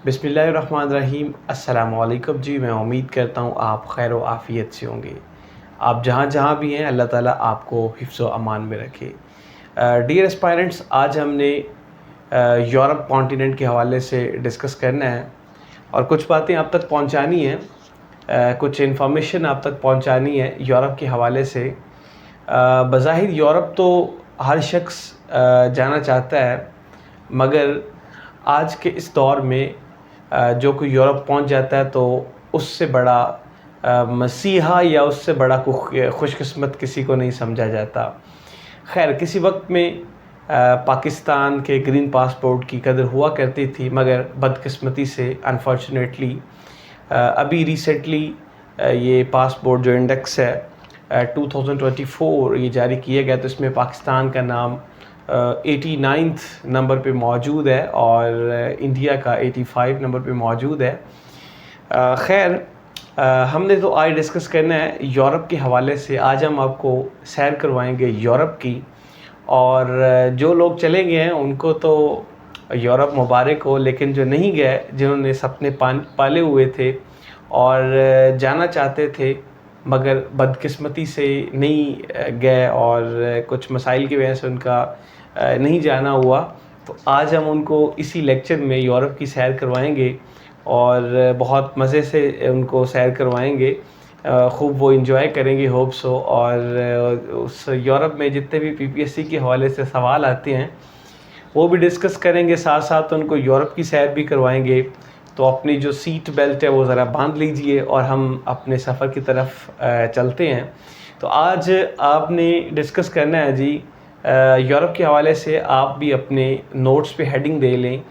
बिस्मिल्लाहिर्रहमानिर्रहीम। अस्सलामुअलैकुम जी। मैं उम्मीद करता हूँ आप खैर व आफ़ियत से होंगे। आप जहाँ जहाँ भी हैं, अल्लाह ताला आपको हिफ्ज़ व अमान में रखे। डियर एस्पायरेंट्स, आज हमने यूरोप कॉन्टिनेंट के हवाले से डिस्कस करना है और कुछ बातें आप तक पहुँचानी हैं, कुछ इन्फॉर्मेशन आप तक पहुँचानी है यूरोप के हवाले से। बज़ाहिर यूरोप तो हर शख्स जाना चाहता है, मगर आज के इस दौर में जो कोई यूरोप पहुंच जाता है तो उससे बड़ा मसीहा या उससे बड़ा खुशकिस्मत किसी को नहीं समझा जाता। खैर, किसी वक्त में पाकिस्तान के ग्रीन पासपोर्ट की कदर हुआ करती थी, मगर बदकिस्मती से अनफॉर्चुनेटली अभी रिसेंटली ये पासपोर्ट जो इंडेक्स है 2024 ये जारी किया गया, तो इसमें पाकिस्तान का नाम 89th नंबर पे मौजूद है और इंडिया का 85 नंबर पे मौजूद है। खैर, हमने तो आज डिस्कस करना है यूरोप के हवाले से। आज हम आपको सैर करवाएंगे यूरोप की, और जो लोग चले गए हैं उनको तो यूरोप मुबारक हो, लेकिन जो नहीं गए, जिन्होंने सपने पाले हुए थे और जाना चाहते थे मगर बदकिस्मती से नहीं गए और कुछ मसाइल की वजह से उनका नहीं जाना हुआ, तो आज हम उनको इसी लेक्चर में यूरोप की सैर करवाएंगे और बहुत मज़े से उनको सैर करवाएंगे। खूब वो इंजॉय करेंगे, होप सो। और उस यूरोप में जितने भी पीपीएससी के हवाले से सवाल आते हैं वो भी डिस्कस करेंगे, साथ साथ उनको यूरोप की सैर भी करवाएंगे। तो अपनी जो सीट बेल्ट है वो ज़रा बांध लीजिए और हम अपने सफ़र की तरफ चलते हैं। तो आज आपने डिस्कस करना है जी यूरोप के हवाले से। आप भी अपने नोट्स पे हेडिंग दे लें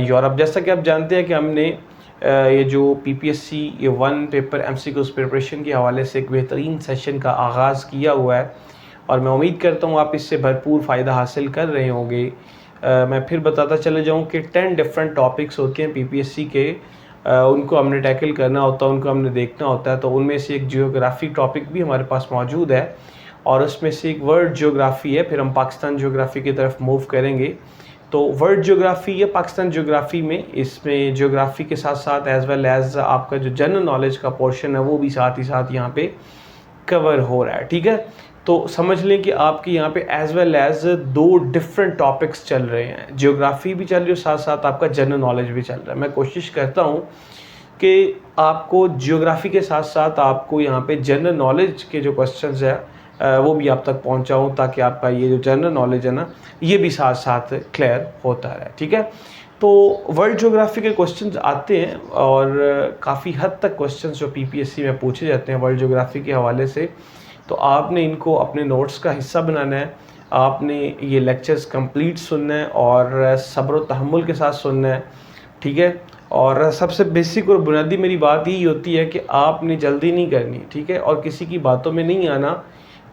यूरोप। जैसा कि आप जानते हैं कि हमने ये जो पीपीएससी ये 1 पेपर एमसीक्यूज प्रिपरेशन के हवाले से एक बेहतरीन सेशन का आगाज़ किया हुआ है और मैं उम्मीद करता हूँ आप इससे भरपूर फ़ायदा हासिल कर रहे होंगे। मैं फिर बताता चले जाऊँ कि 10 डिफरेंट टॉपिक्स होते हैं पीपीएससी के, उनको हमने टैकल करना होता है, उनको हमने देखना होता है। तो उनमें से एक जियोग्राफी टॉपिक भी हमारे पास मौजूद है और उसमें से एक वर्ल्ड जियोग्राफी है। फिर हम पाकिस्तान जियोग्राफी की तरफ मूव करेंगे। तो वर्ल्ड जियोग्राफी या पाकिस्तान जियोग्राफी में, इसमें जियोग्राफी के साथ साथ एज़ वेल एज़ आपका जो जनरल नॉलेज का पोर्शन है वो भी साथ ही साथ यहाँ पे कवर हो रहा है। ठीक है, तो समझ लें कि आपके यहाँ पे as well as 2 different topics चल रहे हैं। जियोग्राफी भी चल रही है, साथ साथ आपका जनरल नॉलेज भी चल रहा है। मैं कोशिश करता हूँ कि आपको जियोग्राफी के साथ साथ आपको यहाँ पे जनरल नॉलेज के जो क्वेश्चंस है वो भी आप तक पहुँचाऊँ, ताकि आपका ये जो जनरल नॉलेज है ना, ये भी साथ साथ क्लियर होता रहे। ठीक है, तो वर्ल्ड ज्योग्राफी के क्वेश्चंस आते हैं और काफ़ी हद तक क्वेश्चंस जो पीपीएससी में पूछे जाते हैं वर्ल्ड ज्योग्राफी के हवाले से, तो आपने इनको अपने नोट्स का हिस्सा बनाना है। आपने ये लेक्चर्स कंप्लीट सुनना है और सब्र व तहम्मुल के साथ सुनना है। ठीक है, और सबसे बेसिक और बुनियादी मेरी बात यही होती है कि आपने जल्दी नहीं करनी, ठीक है, और किसी की बातों में नहीं आना।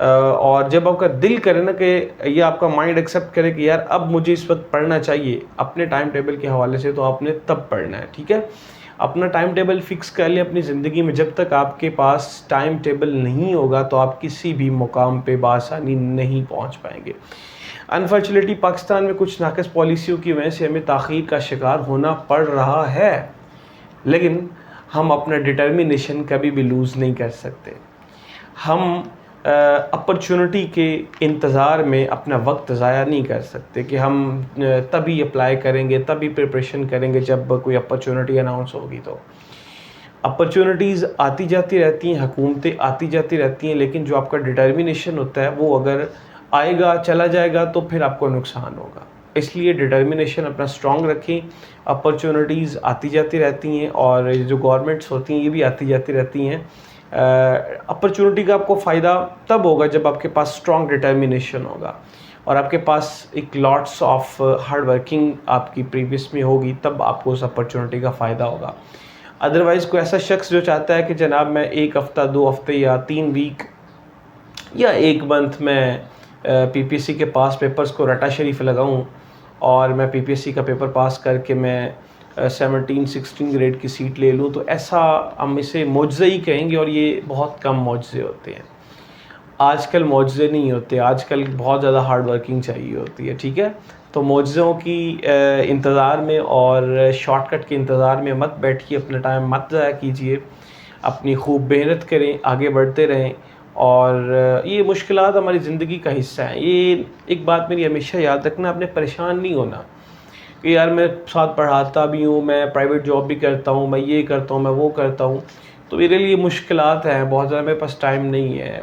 और जब आपका दिल करे ना कि ये आपका माइंड एक्सेप्ट करे कि यार अब मुझे इस वक्त पढ़ना चाहिए अपने टाइम टेबल के हवाले से, तो आपने तब पढ़ना है। ठीक है, अपना टाइम टेबल फिक्स कर लें अपनी ज़िंदगी में। जब तक आपके पास टाइम टेबल नहीं होगा तो आप किसी भी मुकाम पे बासानी नहीं पहुंच पाएंगे। अनफॉर्चुनेटली पाकिस्तान में कुछ नाक़िस पॉलिसियों की वजह से हमें ताख़ीर का शिकार होना पड़ रहा है, लेकिन हम अपना डिटर्मिनेशन कभी भी लूज़ नहीं कर सकते। हम अपॉर्चुनिटी के इंतज़ार में अपना वक्त ज़ाया नहीं कर सकते कि हम तभी अप्लाई करेंगे, तभी प्रिपरेशन करेंगे जब कोई अपॉर्चुनिटी अनाउंस होगी। तो अपॉर्चुनिटीज़ आती जाती रहती हैं, हुकूमतें आती जाती रहती हैं, लेकिन जो आपका डिटर्मिनेशन होता है वो अगर आएगा चला जाएगा तो फिर आपको नुकसान होगा। इसलिए डिटर्मिनेशन अपना स्ट्रॉन्ग रखें। अपॉर्चुनिटीज़ आती जाती रहती हैं और जो गवर्नमेंट्स होती हैं ये भी आती जाती रहती हैं। अपॉर्चुनिटी का आपको फ़ायदा तब होगा जब आपके पास स्ट्रॉन्ग डिटर्मिनेशन होगा और आपके पास एक लॉट्स ऑफ हार्ड वर्किंग आपकी प्रीवियस में होगी, तब आपको उस अपॉर्चुनिटी का फ़ायदा होगा। अदरवाइज़ कोई ऐसा शख्स जो चाहता है कि जनाब मैं 1 हफ़्ता 2 हफ़्ते या 3 वीक या 1 मंथ में पीपीएससी के पास पेपर्स को रटा शरीफ लगाऊं और मैं पीपीएससी का पेपर पास करके मैं 17-16 ग्रेड की सीट ले लूँ, तो ऐसा हम इसे मौजज़े ही कहेंगे और ये बहुत कम मौजज़े होते हैं। आजकल मौजज़े नहीं होते, आजकल बहुत ज़्यादा हार्ड वर्किंग चाहिए होती है। ठीक है, तो मोज़ों की इंतज़ार में और शॉर्टकट के इंतज़ार में मत बैठिए, अपना टाइम मत ज़ाया कीजिए, अपनी खूब मेहनत करें, आगे बढ़ते रहें। और ये मुश्किलात हमारी ज़िंदगी का हिस्सा हैं। ये एक बात मेरी हमेशा याद रखना, आपने परेशान नहीं होना कि यार मैं साथ पढ़ाता भी हूँ, मैं प्राइवेट जॉब भी करता हूँ, मैं ये करता हूँ, मैं वो करता हूँ, तो मेरे लिए मुश्किलात हैं, बहुत ज़्यादा मेरे पास टाइम नहीं है।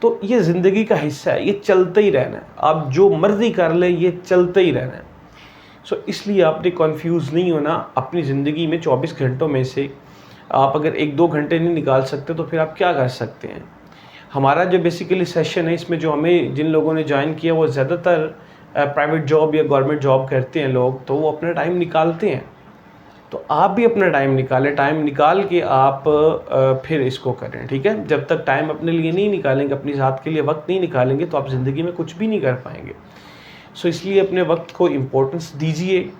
तो ये ज़िंदगी का हिस्सा है, ये चलते ही रहना है। आप जो मर्ज़ी कर लें, ये चलते ही रहना है। सो इसलिए आपने कन्फ्यूज़ नहीं होना। अपनी ज़िंदगी में 24 घंटों में से आप अगर 1-2 घंटे नहीं निकाल सकते तो फिर आप क्या कर सकते हैं? हमारा जो बेसिकली सेशन है, इसमें जो हमें जिन लोगों ने जॉइन किया वो ज़्यादातर प्राइवेट जॉब या गवर्नमेंट जॉब करते हैं लोग, तो वो अपना टाइम निकालते हैं। तो आप भी अपना टाइम निकालें, टाइम निकाल के आप फिर इसको करें, ठीक है? जब तक टाइम अपने लिए नहीं निकालेंगे, अपनी ज़ात के लिए वक्त नहीं निकालेंगे, तो आप ज़िंदगी में कुछ भी नहीं कर पाएंगे। सो इसलिए अपने वक्त को इम्पोर्टेंस दीजिए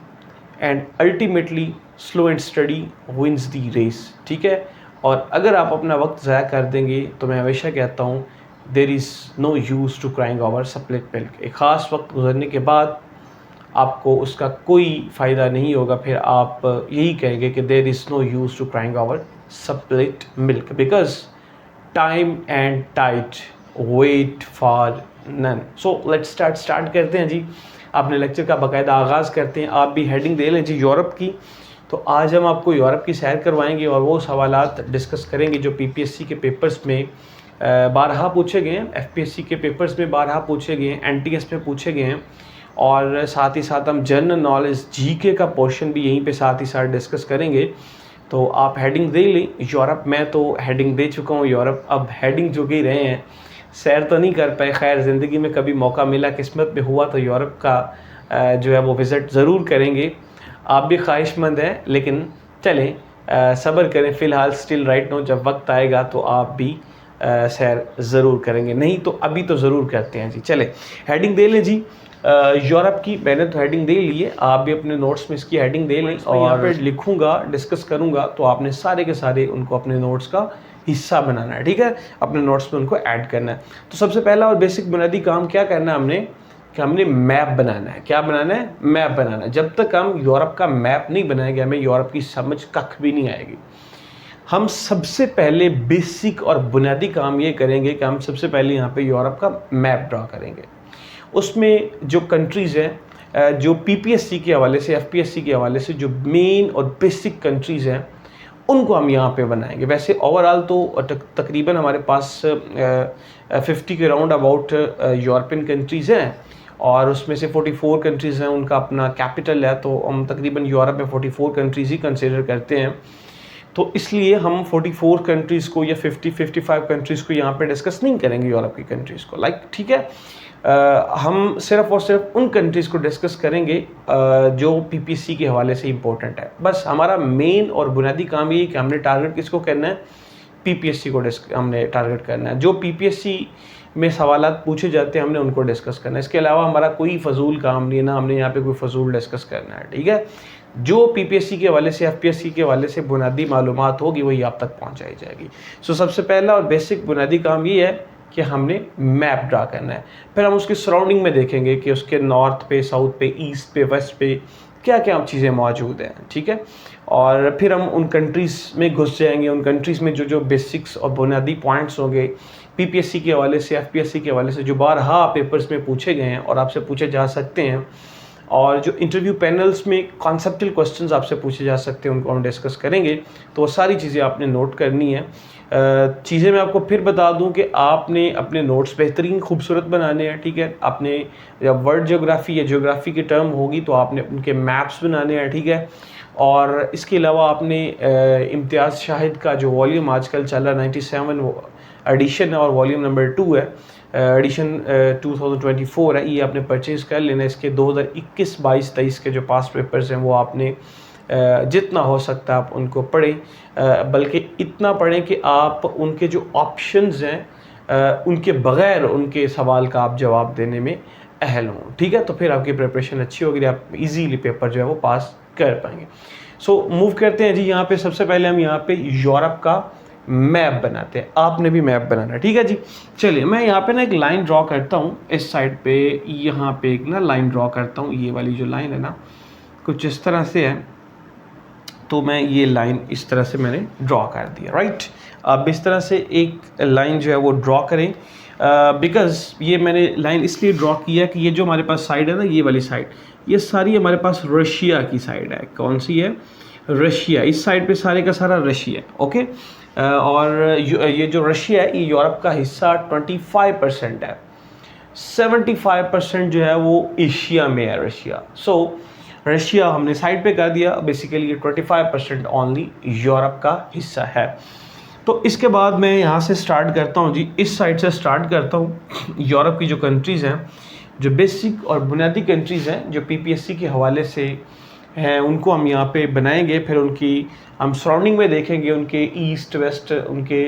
and ultimately slow and steady wins the race, ठीक है? और अगर आप अपना वक्त ज़ाया कर देंगे, तो मैं हमेशा कहता हूँ there is no use to crying over spilled milk. एक ख़ास वक्त गुजरने के बाद आपको उसका कोई फ़ायदा नहीं होगा, फिर आप यही कहेंगे कि there is no use to crying over spilled milk, because time and tide wait for none. So let's start करते हैं जी। अपने लेक्चर का बाकायदा आगाज़ करते हैं। आप भी हेडिंग दे लें जी यूरोप की। तो आज हम आपको यूरोप की सैर करवाएंगे और वो सवालात डिस्कस करेंगे जो पीपीएससी के पेपर्स में बारहा पूछे गए हैं, एफपीएससी के पेपर्स में बारहा पूछे गए हैं, एनटीएस में पूछे गए हैं। और साथ ही साथ हम जनरल नॉलेज जीके का पोर्शन भी यहीं पे साथ ही साथ डिस्कस करेंगे। तो आप हेडिंग दे लें यूरोप। मैं तो हेडिंग दे चुका हूँ यूरोप, अब हेडिंग जो कि रहे हैं, सैर तो नहीं कर पाए। खैर ज़िंदगी में कभी मौका मिला, किस्मत में हुआ तो यूरोप का जो है वो विज़िट ज़रूर करेंगे। आप भी ख्वाहिशमंद हैं, लेकिन चलें सब्र करें फ़िलहाल, स्टिल राइट नो, जब वक्त आएगा तो आप भी सैर ज़रूर करेंगे। नहीं तो अभी तो ज़रूर करते हैं जी। चलें हेडिंग दे लें जी यूरोप की। मैंने तो हेडिंग दे ली है, आप भी अपने नोट्स में इसकी हेडिंग दे लें। और यहाँ पे लिखूँगा, डिस्कस करूँगा, तो आपने सारे के सारे उनको अपने नोट्स का हिस्सा बनाना है, ठीक है? अपने नोट्स में उनको ऐड करना है। तो सबसे पहला और बेसिक बुनियादी काम क्या करना है हमने, कि हमने मैप बनाना है। क्या बनाना है? मैप बनाना है। जब तक हम यूरोप का मैप नहीं बनाएंगे, हमें यूरोप की समझ कख भी नहीं आएगी। हम सबसे पहले बेसिक और बुनियादी काम ये करेंगे कि हम सबसे पहले यहाँ पे यूरोप का मैप ड्रा करेंगे। उसमें जो कंट्रीज़ हैं, जो पीपीएससी के हवाले से, एफपीएससी के हवाले से जो मेन और बेसिक कंट्रीज़ हैं, उनको हम यहाँ पे बनाएंगे। वैसे ओवरऑल तो तकरीबन हमारे पास 50 के राउंड अबाउट यूरोपियन कंट्रीज़ हैं, और उसमें से 44 कंट्रीज़ हैं, उनका अपना कैपिटल है। तो हम तकरीबन यूरोप में 44 कंट्रीज़ ही कंसिडर करते हैं। तो इसलिए हम 44 कंट्रीज़ को या 50-55 कंट्रीज़ को यहाँ पे डिस्कस नहीं करेंगे, यूरोप की कंट्रीज़ को, ठीक है? हम सिर्फ़ और सिर्फ उन कंट्रीज़ को डिस्कस करेंगे जो पीपीएससी के हवाले से इम्पोर्टेंट है। बस हमारा मेन और बुनियादी काम ये है कि हमने टारगेट किसको करना है, पीपीएससी को हमने टारगेट करना है। जो पीपीएससी में सवालात पूछे जाते हैं, हमने उनको डिस्कस करना है। इसके अलावा हमारा कोई फ़जूल काम नहीं है, ना हमने यहाँ पे कोई फ़जूल डिस्कस करना है, ठीक है? जो पीपीएससी के हवाले से, एफपीएससी के हवाले से बुनियादी मालूमात होगी, वही आप तक पहुँचाई जाएगी। सो सबसे पहला और बेसिक बुनियादी काम ये है कि हमने मैप ड्रा करना है। फिर हम उसके सराउंडिंग में देखेंगे कि उसके नॉर्थ पे, साउथ पे, ईस्ट पे, वेस्ट पे क्या क्या चीज़ें मौजूद हैं, ठीक है? और फिर हम उन कंट्रीज़ में घुस जाएंगे। उन कंट्रीज़ में जो जो बेसिक्स और बुनियादी पॉइंट्स होंगे पीपीएससी के हवाले से, एफपीएससी के हवाले से, जो बारहा पेपर्स में पूछे गए हैं और आपसे पूछे जा सकते हैं, और जो इंटरव्यू पैनल्स में कॉन्सेप्चुअल क्वेश्चंस आपसे पूछे जा सकते हैं, उनको हम डिस्कस करेंगे। तो वो सारी चीज़ें आपने नोट करनी है। चीज़ें मैं आपको फिर बता दूं कि आपने अपने नोट्स बेहतरीन खूबसूरत बनाने हैं, ठीक है? आपने जब वर्ल्ड ज्योग्राफी या ज्योग्राफी की टर्म होगी तो आपने उनके मैप्स बनाने हैं, ठीक है? और इसके अलावा आपने इम्तियाज़ शाहिद का जो वॉल्यूम आजकल चल रहा है 97 एडिशन है और वॉल्यूम नंबर 2 है, एडिशन 2024 है, ये आपने परचेज़ कर लेना। इसके 2021, 22, 23 के जो पास्ट पेपर्स हैं वो आपने जितना हो सकता है आप उनको पढ़ें, बल्कि इतना पढ़ें कि आप उनके जो ऑप्शंस हैं उनके बग़ैर उनके सवाल का आप जवाब देने में अहल हों, ठीक है? तो फिर आपकी प्रिपरेशन अच्छी होगी, आप इजीली पेपर जो है वो पास कर पाएंगे। सो मूव करते हैं जी। यहाँ पे सबसे पहले हम यहाँ पे यूरोप का मैप बनाते हैं। आपने भी मैप बनाना है, ठीक है जी। चलिए मैं यहाँ पे ना एक लाइन ड्रॉ करता हूँ इस साइड पे, यहाँ पे एक ना लाइन ड्रॉ करता हूँ। ये वाली जो लाइन है ना कुछ इस तरह से है, तो मैं ये लाइन इस तरह से मैंने ड्रॉ कर दिया, राइट। अब इस तरह से एक लाइन जो है वो ड्रॉ करें, बिकॉज़ ये मैंने लाइन इसलिए ड्रॉ किया कि ये जो हमारे पास साइड है ना, ये वाली साइड, ये सारी हमारे पास रशिया की साइड है। कौन सी है? रशिया। इस साइड पे सारे का सारा रशिया है, ओके। और ये जो रशिया है ये यूरोप का हिस्सा 25% है, 75% जो है वो एशिया में है रशिया। सो रशिया हमने साइड पे कर दिया, बेसिकली ये 25% ओनली यूरोप का हिस्सा है। तो इसके बाद मैं यहाँ से स्टार्ट करता हूँ जी, इस साइड से स्टार्ट करता हूँ। यूरोप की जो कंट्रीज़ हैं, जो बेसिक और बुनियादी कंट्रीज़ हैं, जो पीपीएससी के हवाले से हैं, उनको हम यहाँ पे बनाएंगे। फिर उनकी हम सराउंडिंग में देखेंगे, उनके ईस्ट वेस्ट, उनके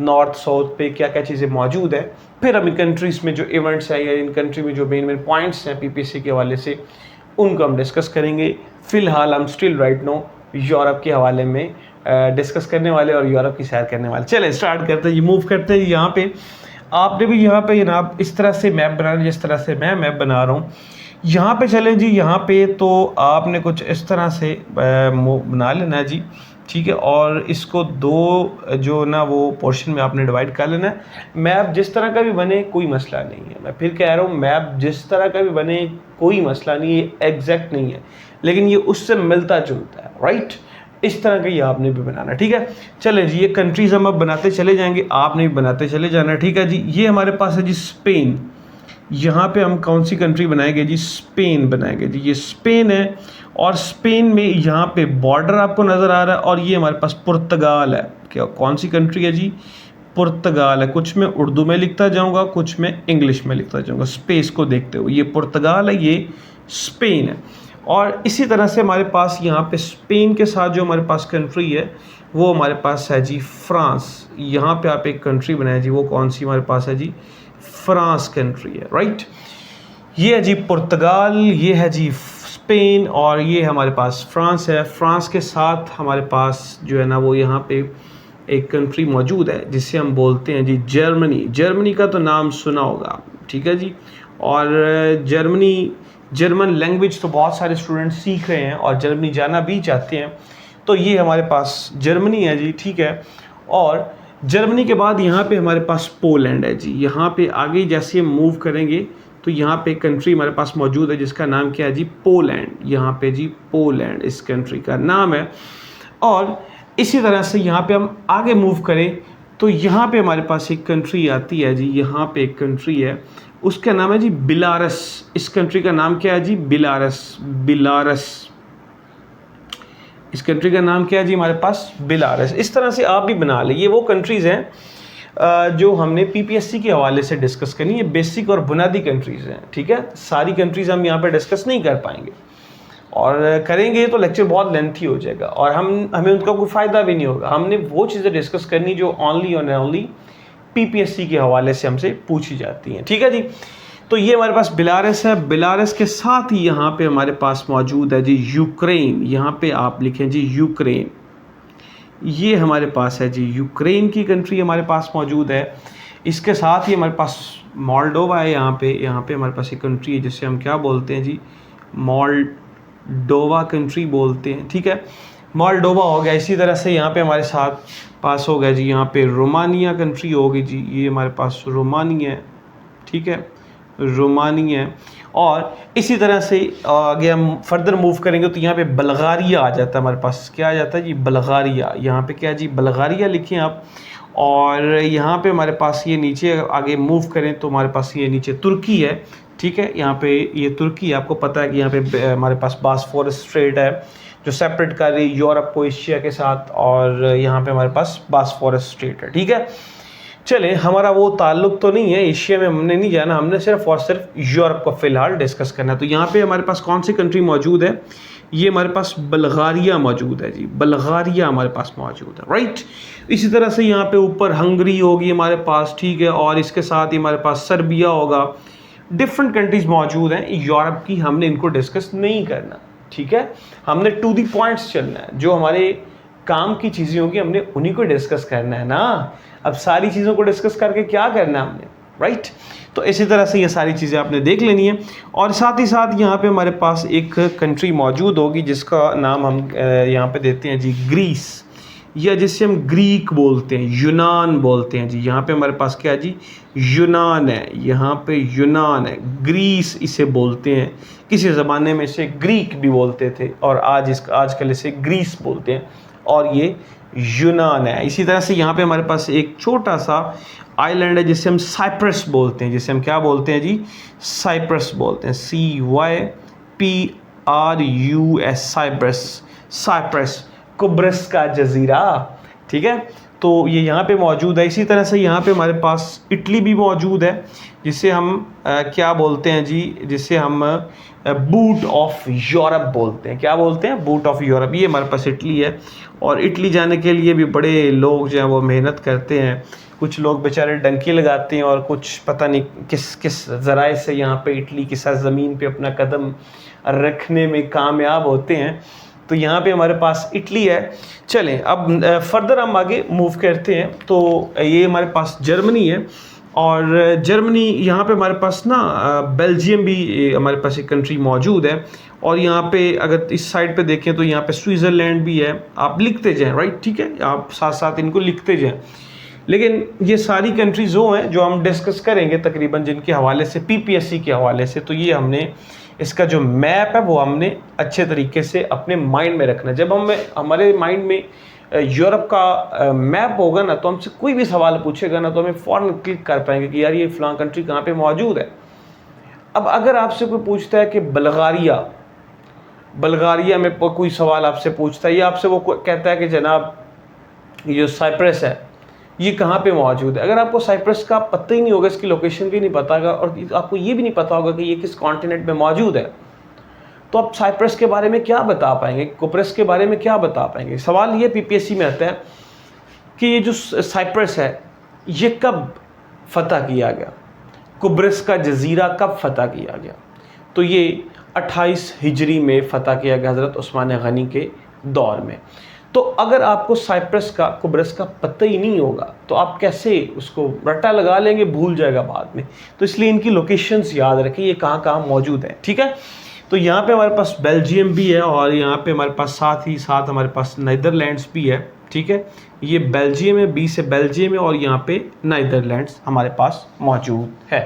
नॉर्थ साउथ पे क्या क्या चीज़ें मौजूद हैं। फिर हम इन कंट्रीज़ में जो इवेंट्स हैं या इन कंट्री में जो मेन पॉइंट्स हैं पीपीएससी के हवाले से, उनको हम डिस्कस करेंगे। फ़िलहाल हम स्टिल राइट नो यूरोप के हवाले में डिस्कस करने वाले और यूरोप की सैर करने वाले। चले स्टार्ट करते हैं, ये मूव करते हैं। यहाँ पे आपने भी यहाँ पे जनाब इस तरह से मैप बनाना, जिस तरह से मैं मैप बना रहा हूँ। यहाँ पे चलें जी, यहाँ पे तो आपने कुछ इस तरह से बना लेना है जी, ठीक है। और इसको दो जो ना वो पोर्शन में आपने डिवाइड कर लेना है। मैप जिस तरह का भी बने कोई मसला नहीं है, मैं फिर कह रहा हूँ, मैप जिस तरह का भी बने कोई मसला नहीं है, एग्जैक्ट नहीं है, लेकिन ये उससे मिलता जुलता है, राइट। इस तरह का ये आपने भी बनाना, ठीक है। चले जी, ये कंट्रीज हम अब बनाते चले जाएंगे, आपने भी बनाते चले जाना, ठीक है जी। ये हमारे पास है जी स्पेन। यहाँ पे हम कौन सी कंट्री बनाएंगे जी? स्पेन बनाएंगे जी। ये स्पेन है, और स्पेन में यहाँ पे बॉर्डर आपको नज़र आ रहा है, और ये हमारे पास पुर्तगाल है। क्या कौन सी कंट्री है जी? पुर्तगाल है। कुछ मैं उर्दू में लिखता जाऊँगा, कुछ मैं इंग्लिश में लिखता जाऊँगा स्पेस को देखते हुए। ये पुर्तगाल है, ये स्पेन है। और इसी तरह से हमारे पास यहाँ पे स्पेन के साथ जो हमारे पास कंट्री है वो हमारे पास है जी फ्रांस। यहाँ पे आप एक कंट्री बनाए जी, वो कौन सी हमारे पास है जी? फ्रांस कंट्री है, राइट। ये है जी पुर्तगाल, ये है जी स्पेन, और ये हमारे पास फ्रांस है। फ्रांस के साथ हमारे पास जो है ना वो यहाँ पे एक कंट्री मौजूद है जिसे हम बोलते हैं जी जर्मनी। जर्मनी का तो नाम सुना होगा, ठीक है जी। और जर्मन लैंग्वेज तो बहुत सारे स्टूडेंट सीख रहे हैं और जर्मनी जाना भी चाहते हैं। तो ये हमारे पास जर्मनी है जी, ठीक है। और जर्मनी के बाद यहाँ पे हमारे पास पोलैंड है जी। यहाँ पे आगे जैसे हम मूव करेंगे तो यहाँ पे कंट्री हमारे पास मौजूद है जिसका नाम क्या है जी? पोलैंड। यहाँ पे जी पोलैंड इस कंट्री का नाम है। और इसी तरह से यहाँ पे हम आगे मूव करें तो यहाँ पे हमारे पास एक कंट्री आती है जी। यहाँ पे एक कंट्री है, उसका नाम है जी बेलारस। इस कंट्री का नाम क्या है जी? बेलारस। बेलारस इस कंट्री का नाम क्या है जी? हमारे पास बेलारस। इस तरह से आप भी बना लें। ये वो कंट्रीज़ हैं जो हमने पीपीएससी के हवाले से डिस्कस करनी है। बेसिक और बुनियादी कंट्रीज़ हैं, ठीक है। सारी कंट्रीज़ हम यहाँ पे डिस्कस नहीं कर पाएंगे, और करेंगे तो लेक्चर बहुत लेंथी हो जाएगा और हमें उनका कोई फ़ायदा भी नहीं होगा। हमने वो चीज़ें डिस्कस करनी जो ओनली और ओनली पीपीएससी के हवाले से हमसे पूछी जाती हैं, ठीक है जी। तो ये हमारे पास बेलारस है। बेलारस के साथ ही यहाँ पे हमारे पास मौजूद है जी यूक्रेन। यहाँ पे आप लिखें जी यूक्रेन। ये हमारे पास है जी यूक्रेन की कंट्री हमारे पास मौजूद है। इसके साथ ही हमारे पास मोल्डोवा है। यहाँ पे हमारे पास एक कंट्री है जिसे हम क्या बोलते हैं जी? मोल्डोवा कंट्री बोलते हैं, ठीक है। मोल्डोवा हो गया। इसी तरह से यहाँ पे हमारे साथ पास हो गया जी, यहाँ पे रोमानिया कंट्री होगी जी। ये हमारे पास रोमानिया है, ठीक है, रोमानिया है। और इसी तरह से आगे हम फर्दर मूव करेंगे तो यहाँ पे बल्गारिया आ जाता है हमारे पास। क्या आ जाता है जी? बल्गारिया। यहाँ पे क्या जी? बल्गारिया लिखें आप। और यहाँ पे हमारे पास ये नीचे आगे मूव करें तो हमारे पास ये नीचे तुर्की है, ठीक है। यहाँ पे ये तुर्की, आपको पता है कि यहाँ पे हमारे पास बॉस्फोरस स्ट्रेट है जो सेपरेट कर रही यूरोप को एशिया के साथ, और यहाँ पे हमारे पास बॉस्फोरस स्ट्रेट है, ठीक है। चले, हमारा वो ताल्लुक तो नहीं है, एशिया में हमने नहीं जाना, हमने सिर्फ और सिर्फ यूरोप को फ़िलहाल डिस्कस करना है। तो यहाँ पे हमारे पास कौन सी कंट्री मौजूद है? ये हमारे पास बल्गारिया मौजूद है जी। बल्गारिया हमारे पास मौजूद है, राइट। इसी तरह से यहाँ पे ऊपर हंगरी होगी हमारे पास, ठीक है। और इसके साथ ही हमारे पास सर्बिया होगा। डिफरेंट कंट्रीज़ मौजूद हैं यूरोप की, हमने इनको डिस्कस नहीं करना, ठीक है। हमने टू दी पॉइंट्स चलना है, जो हमारे काम की चीज़ें होंगी, हमने उन्हीं को डिस्कस करना है ना। अब सारी चीज़ों को डिस्कस करके क्या करना है हमने, राइट। तो इसी तरह से ये सारी चीज़ें आपने देख लेनी है। और साथ ही साथ यहाँ पे हमारे पास एक कंट्री मौजूद होगी जिसका नाम हम यहाँ पे देते हैं जी ग्रीस, या जिससे हम ग्रीक बोलते हैं, यूनान बोलते हैं जी। यहाँ पे हमारे पास क्या है जी, यूनान है, यहाँ पे यूनान है, ग्रीस इसे बोलते हैं। किसी ज़माने में इसे ग्रीक भी बोलते थे और आजकल इसे ग्रीस बोलते हैं, और ये यूनान है। इसी तरह से यहाँ पे हमारे पास एक छोटा सा आइलैंड है जिसे हम साइप्रस बोलते हैं, जिसे हम क्या बोलते हैं जी, साइप्रस बोलते हैं, CYPRUS, साइप्रस। साइप्रस कुब्रस का जजीरा, ठीक है। तो ये यहाँ पे मौजूद है। इसी तरह से यहाँ पे हमारे पास इटली भी मौजूद है, जिसे हम क्या बोलते हैं जी, जिसे हम बूट ऑफ यूरोप बोलते हैं। क्या बोलते हैं, बूट ऑफ यूरोप। ये हमारे पास इटली है, और इटली जाने के लिए भी बड़े लोग जो हैं वो मेहनत करते हैं। कुछ लोग बेचारे डंकी लगाते हैं, और कुछ पता नहीं किस किस ज़राए से यहाँ पे इटली की सरज़मीन पे अपना कदम रखने में कामयाब होते हैं। तो यहाँ पे हमारे पास इटली है। चलें अब फर्दर हम आगे मूव करते हैं। तो ये हमारे पास जर्मनी है, और जर्मनी यहाँ पे हमारे पास ना बेल्जियम भी हमारे पास एक कंट्री मौजूद है। और यहाँ पे अगर इस साइड पे देखें तो यहाँ पे स्विट्ज़रलैंड भी है। आप लिखते जाएं, राइट, ठीक है, आप साथ साथ इनको लिखते जाएं। लेकिन ये सारी कंट्रीज जो हैं जो हम डिस्कस करेंगे तकरीबन, जिनके हवाले से PPSC के हवाले से, तो ये हमने इसका जो मैप है वो हमने अच्छे तरीके से अपने माइंड में रखना है। जब हमारे माइंड में यूरोप का मैप होगा ना, तो हमसे कोई भी सवाल पूछेगा ना, तो हमें फ़ौरन क्लिक कर पाएंगे कि यार ये फ़लाँ कंट्री कहाँ पे मौजूद है। अब अगर आपसे कोई पूछता है कि बल्गारिया में कोई सवाल आपसे पूछता है, या आपसे वो कहता है कि जनाब ये जो साइप्रस है ये कहाँ पे मौजूद है, अगर आपको साइप्रस का पता ही नहीं होगा, इसकी लोकेशन भी नहीं पता होगा, और आपको ये भी नहीं पता होगा कि ये किस कॉन्टिनेंट में मौजूद है, तो आप साइप्रस के बारे में क्या बता पाएंगे, कुब्रस के बारे में क्या बता पाएंगे। सवाल ये PPSC में आता है कि ये जो साइप्रस है ये कब फतह किया गया, कुब्रस का जजीरा कब फतह किया गया। तो ये 28 हिजरी में फतह किया गया हज़रत उस्मान गनी के दौर में। तो अगर आपको साइप्रस का, कुब्रस का पता ही नहीं होगा, तो आप कैसे उसको रट्टा लगा लेंगे, भूल जाएगा बाद में। तो इसलिए इनकी लोकेशंस याद रखें, ये कहाँ कहाँ मौजूद है, ठीक है। तो यहाँ पे हमारे पास बेल्जियम भी है, और यहाँ पे हमारे पास साथ ही साथ हमारे पास नीदरलैंड्स भी है, ठीक है। ये बेल्जियम है, B से बेल्जियम है, और यहाँ पे नीदरलैंड्स हमारे पास मौजूद है,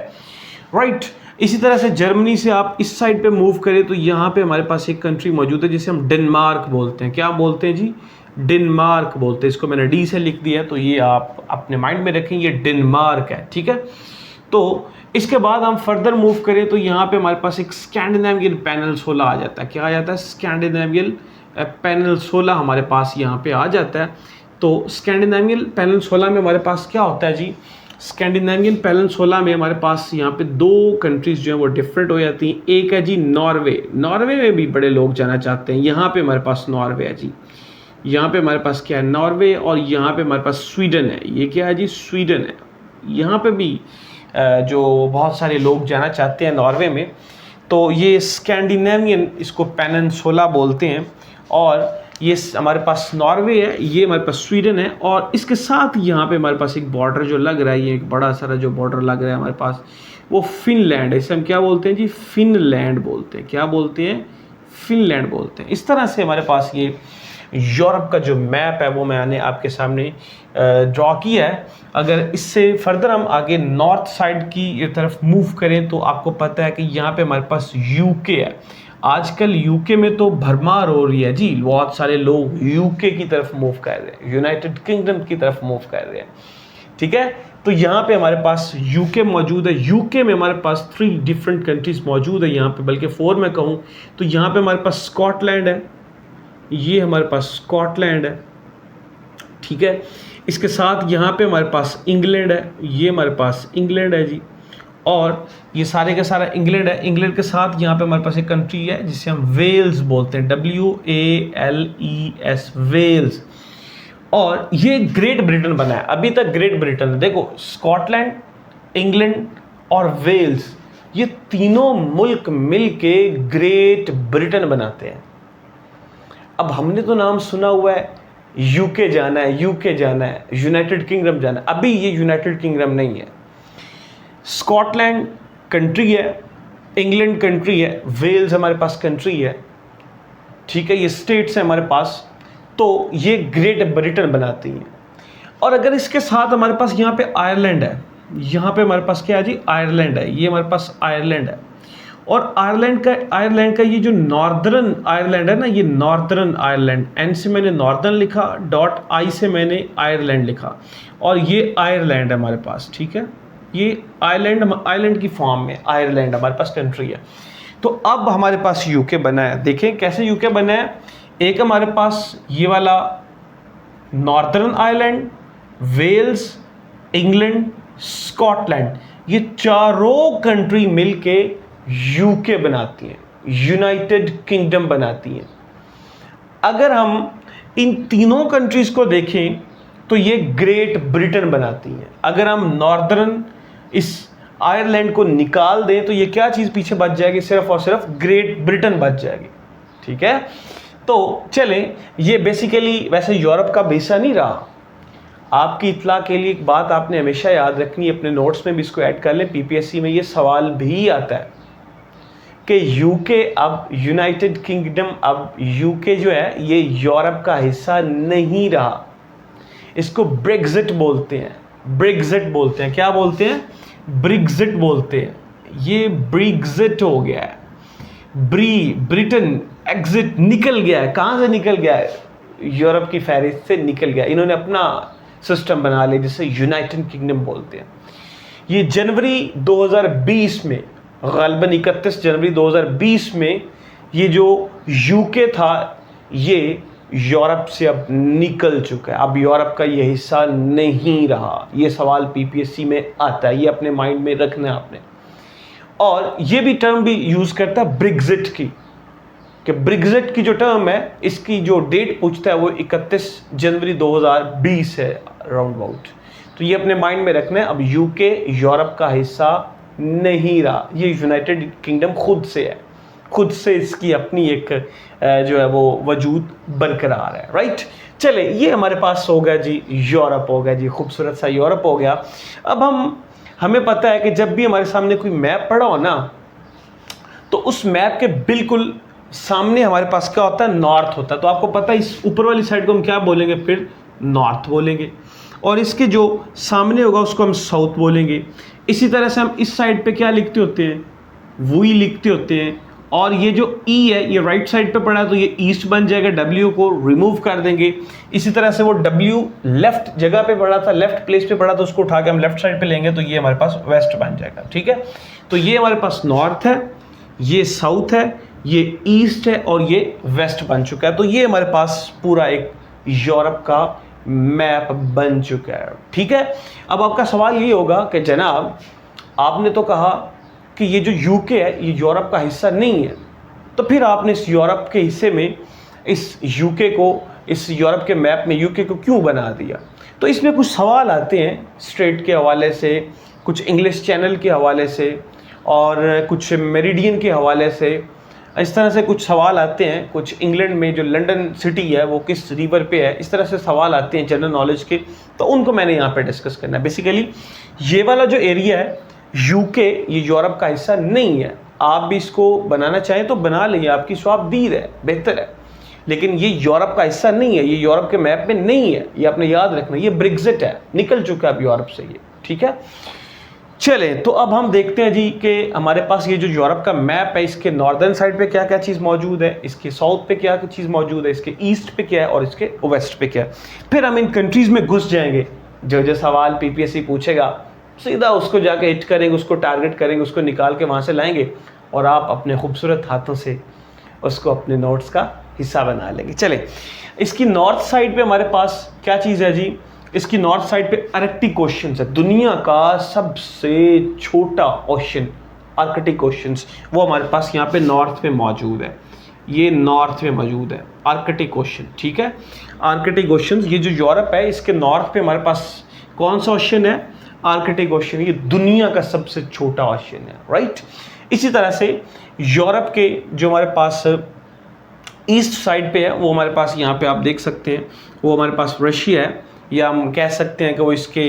राइट। इसी तरह से जर्मनी से आप इस साइड पे मूव करें तो यहाँ पे हमारे पास एक कंट्री मौजूद है जिसे हम डेनमार्क बोलते हैं। क्या बोलते हैं जी, डेनमार्क बोलते हैं। इसको मैंने D से लिख दिया, तो ये आप अपने माइंड में रखें, ये डेनमार्क है, ठीक है। तो इसके बाद हम फर्दर मूव करें तो यहाँ पे हमारे पास एक स्कैंडिनेवियन पेनिनसुला आ जाता है। क्या आ जाता है, स्कैंडिनेवियन पेनिनसुला हमारे पास यहाँ पे आ जाता है। तो स्कैंडिनेवियन पेनिनसुला में हमारे पास क्या होता है जी, स्कैंडिनेवियन पेनिनसुला में हमारे पास यहाँ पे दो कंट्रीज़ जो हैं वो डिफरेंट हो जाती हैं। एक है जी नॉर्वे, नॉर्वे में भी बड़े लोग जाना चाहते हैं। यहाँ पे हमारे पास नॉर्वे है जी, यहाँ पे हमारे पास क्या है, नॉर्वे, और यहाँ पे हमारे पास स्वीडन है। ये क्या है जी, स्वीडन है। यहाँ पे भी जो बहुत सारे लोग जाना चाहते हैं नॉर्वे में, तो ये स्कैंडिनेवियन इसको पेनिनसुला बोलते हैं। और ये हमारे पास नॉर्वे है, ये हमारे पास स्वीडन है, और इसके साथ यहाँ पे हमारे पास एक बॉर्डर जो लग रहा है, ये एक बड़ा सारा जो बॉर्डर लग रहा है हमारे पास, वो फिनलैंड है। इसे हम क्या बोलते हैं जी, फिनलैंड बोलते हैं। क्या बोलते हैं, फिनलैंड बोलते हैं। इस तरह से हमारे पास ये यूरोप का जो मैप है वो मैंने आपके सामने ड्रॉ किया है। अगर इससे फर्दर हम आगे नॉर्थ साइड की तरफ मूव करें तो आपको पता है कि यहाँ पे हमारे पास यूके है। आजकल यूके में तो भरमार हो रही है जी, बहुत सारे लोग यूके की तरफ मूव कर रहे हैं, यूनाइटेड किंगडम की तरफ मूव कर रहे हैं, ठीक है। तो यहाँ पे हमारे पास यूके मौजूद है। यूके में हमारे पास 3 डिफरेंट कंट्रीज मौजूद है यहाँ पे, बल्कि 4 में कहूँ तो यहाँ पे हमारे पास स्कॉटलैंड है, ये हमारे पास स्कॉटलैंड है, ठीक है। इसके साथ यहाँ पे हमारे पास इंग्लैंड है, ये हमारे पास इंग्लैंड है जी, और ये सारे का सारा इंग्लैंड है। इंग्लैंड के साथ यहाँ पे हमारे पास एक कंट्री है जिसे हम वेल्स बोलते हैं, WALES, वेल्स। और ये ग्रेट ब्रिटेन बना है, अभी तक ग्रेट ब्रिटेन। देखो स्कॉटलैंड, इंग्लैंड और वेल्स, ये तीनों मुल्क मिलके ग्रेट ब्रिटेन बनाते हैं। अब हमने तो नाम सुना हुआ है यूके जाना है, यूके जाना है, यूनाइटेड किंगडम जाना है। अभी ये यूनाइटेड किंगडम नहीं है। स्कॉटलैंड कंट्री है, इंग्लैंड कंट्री है, वेल्स हमारे पास कंट्री है, ठीक है, ये स्टेट्स हैं हमारे पास। तो ये ग्रेट ब्रिटेन बनाती हैं। और अगर इसके साथ हमारे पास यहाँ पे आयरलैंड है, यहाँ पे हमारे पास क्या है जी, आयरलैंड है, ये हमारे पास आयरलैंड है। और आयरलैंड का ये जो नॉर्दर्न आयरलैंड है ना, ये नॉर्दर्न आयरलैंड, एन से मैंने नॉर्दर्न लिखा, डॉट आई से मैंने आयरलैंड लिखा, और ये आयरलैंड है हमारे पास, ठीक है। ये आयरलैंड की फॉर्म में आयरलैंड हमारे पास कंट्री है। तो अब हमारे पास यूके बना है। देखें कैसे यूके बना है। एक हमारे पास ये वाला Northern Ireland, Wales, England, Scotland, ये चारों कंट्री मिलके यूके बनाती हैं, यूनाइटेड किंगडम बनाती हैं। अगर हम इन तीनों कंट्रीज को देखें तो ये ग्रेट ब्रिटेन बनाती हैं। अगर हम नॉर्दर्न इस आयरलैंड को निकाल दें तो ये क्या चीज़ पीछे बच जाएगी, सिर्फ और सिर्फ ग्रेट ब्रिटेन बच जाएगी, ठीक है। तो चलें, ये बेसिकली वैसे यूरोप का हिस्सा नहीं रहा। आपकी इत्तला के लिए एक बात आपने हमेशा याद रखनी है, अपने नोट्स में भी इसको ऐड कर लें, पीपीएससी में ये सवाल भी आता है कि यूके अब यूनाइटेड किंगडम, अब यूके जो है ये यूरोप का हिस्सा नहीं रहा। इसको ब्रेक्जिट बोलते हैं, ब्रेक्जिट बोलते हैं। क्या बोलते हैं? ब्रेक्जिट बोलते हैं। ये ब्रेक्जिट हो गया है। ब्रिटेन एग्जिट, निकल गया है। कहाँ से निकल गया है? यूरोप की फहरिस्त से निकल गया। इन्होंने अपना सिस्टम बना लिया जिसे यूनाइटेड किंगडम बोलते हैं। ये जनवरी 2020 में, ग़ालिबन 31 जनवरी 2020 में ये जो यूके था ये यूरोप से अब निकल चुका है। अब यूरोप का ये हिस्सा नहीं रहा। ये सवाल पीपीएससी में आता है, ये अपने माइंड में रखना है आपने। और ये भी टर्म भी यूज़ करता है ब्रेक्जिट की, कि ब्रेक्जिट की जो टर्म है इसकी जो डेट पूछता है वो 31 जनवरी 2020 है राउंड अबाउट। तो ये अपने माइंड में रखना है। अब यूके यूरोप का हिस्सा नहीं रहा, ये यूनाइटेड किंगडम खुद से है, खुद से इसकी अपनी एक जो है वो वजूद बरकरार है, राइट। चले, ये हमारे पास हो गया जी, यूरोप हो गया जी, खूबसूरत सा यूरोप हो गया। अब हमें पता है कि जब भी हमारे सामने कोई मैप पड़ा हो ना, तो उस मैप के बिल्कुल सामने हमारे पास क्या होता है? नॉर्थ होता है। तो आपको पता है इस ऊपर वाली साइड को हम क्या बोलेंगे? फिर नॉर्थ बोलेंगे। और इसके जो सामने होगा उसको हम साउथ बोलेंगे। इसी तरह से हम इस साइड पे क्या लिखते होते हैं? वी लिखते होते हैं। और ये जो ई है ये राइट साइड पे पड़ा है तो ये ईस्ट बन जाएगा, डब्ल्यू को रिमूव कर देंगे। इसी तरह से वो डब्ल्यू लेफ्ट जगह पे पड़ा था, लेफ्ट प्लेस पे पड़ा, तो उसको उठा के हम लेफ्ट साइड पे लेंगे तो ये हमारे पास वेस्ट बन जाएगा, ठीक है। तो ये हमारे पास नॉर्थ है, ये साउथ है, ये ईस्ट है और ये वेस्ट बन चुका है। तो ये हमारे पास पूरा एक यूरोप का मैप बन चुका है, ठीक है। अब आपका सवाल ये होगा कि जनाब आपने तो कहा कि ये जो यूके है ये यूरोप का हिस्सा नहीं है, तो फिर आपने इस यूरोप के हिस्से में इस यूके को, इस यूरोप के मैप में यूके को क्यों बना दिया? तो इसमें कुछ सवाल आते हैं स्ट्रेट के हवाले से, कुछ इंग्लिश चैनल के हवाले से और कुछ मेरिडियन के हवाले से। इस तरह से कुछ सवाल आते हैं। कुछ इंग्लैंड में जो लंदन सिटी है वो किस रिवर पे है, इस तरह से सवाल आते हैं जनरल नॉलेज के, तो उनको मैंने यहाँ पे डिस्कस करना है। बेसिकली ये वाला जो एरिया है यूके, ये यूरोप का हिस्सा नहीं है। आप भी इसको बनाना चाहें तो बना लेंगे, आपकी स्वाबदीद है, बेहतर है, लेकिन ये यूरोप का हिस्सा नहीं है, ये यूरोप के मैप में नहीं है, ये आपने याद रखना। ये ब्रेक्जिट है, निकल चुका है अब यूरोप से ये, ठीक है। चले, तो अब हम देखते हैं जी कि हमारे पास ये जो यूरोप का मैप है इसके नॉर्दर्न साइड पे क्या क्या चीज़ मौजूद है, इसके साउथ पे क्या क्या चीज़ मौजूद है, इसके ईस्ट पे क्या है और इसके वेस्ट पे क्या है। फिर हम इन कंट्रीज़ में घुस जाएंगे। जो जो सवाल पीपीएससी पूछेगा सीधा उसको जाके हिट करेंगे, उसको टारगेट करेंगे, उसको निकाल के वहाँ से लाएंगे और आप अपने खूबसूरत हाथों से उसको अपने नोट्स का हिस्सा बना लेंगे। चले, इसकी नॉर्थ साइड पे हमारे पास क्या चीज़ है जी? इसकी नॉर्थ साइड पे आर्कटिक ओशन है, दुनिया का सबसे छोटा ओशन, आर्कटिक ओशन, वो हमारे पास यहाँ पे नॉर्थ में मौजूद है। ये नॉर्थ में मौजूद है आर्कटिक ओशन, ठीक है। आर्कटिक ओशन, ये जो यूरोप है इसके नॉर्थ पे हमारे पास कौन सा ओशन है? Arctic ocean. ये दुनिया का सबसे छोटा ओशन है, राइट। इसी तरह से यूरोप के जो हमारे पास ईस्ट साइड पे है वो हमारे पास, यहाँ पे आप देख सकते हैं वो हमारे पास रशिया है, या हम कह सकते हैं कि वो इसके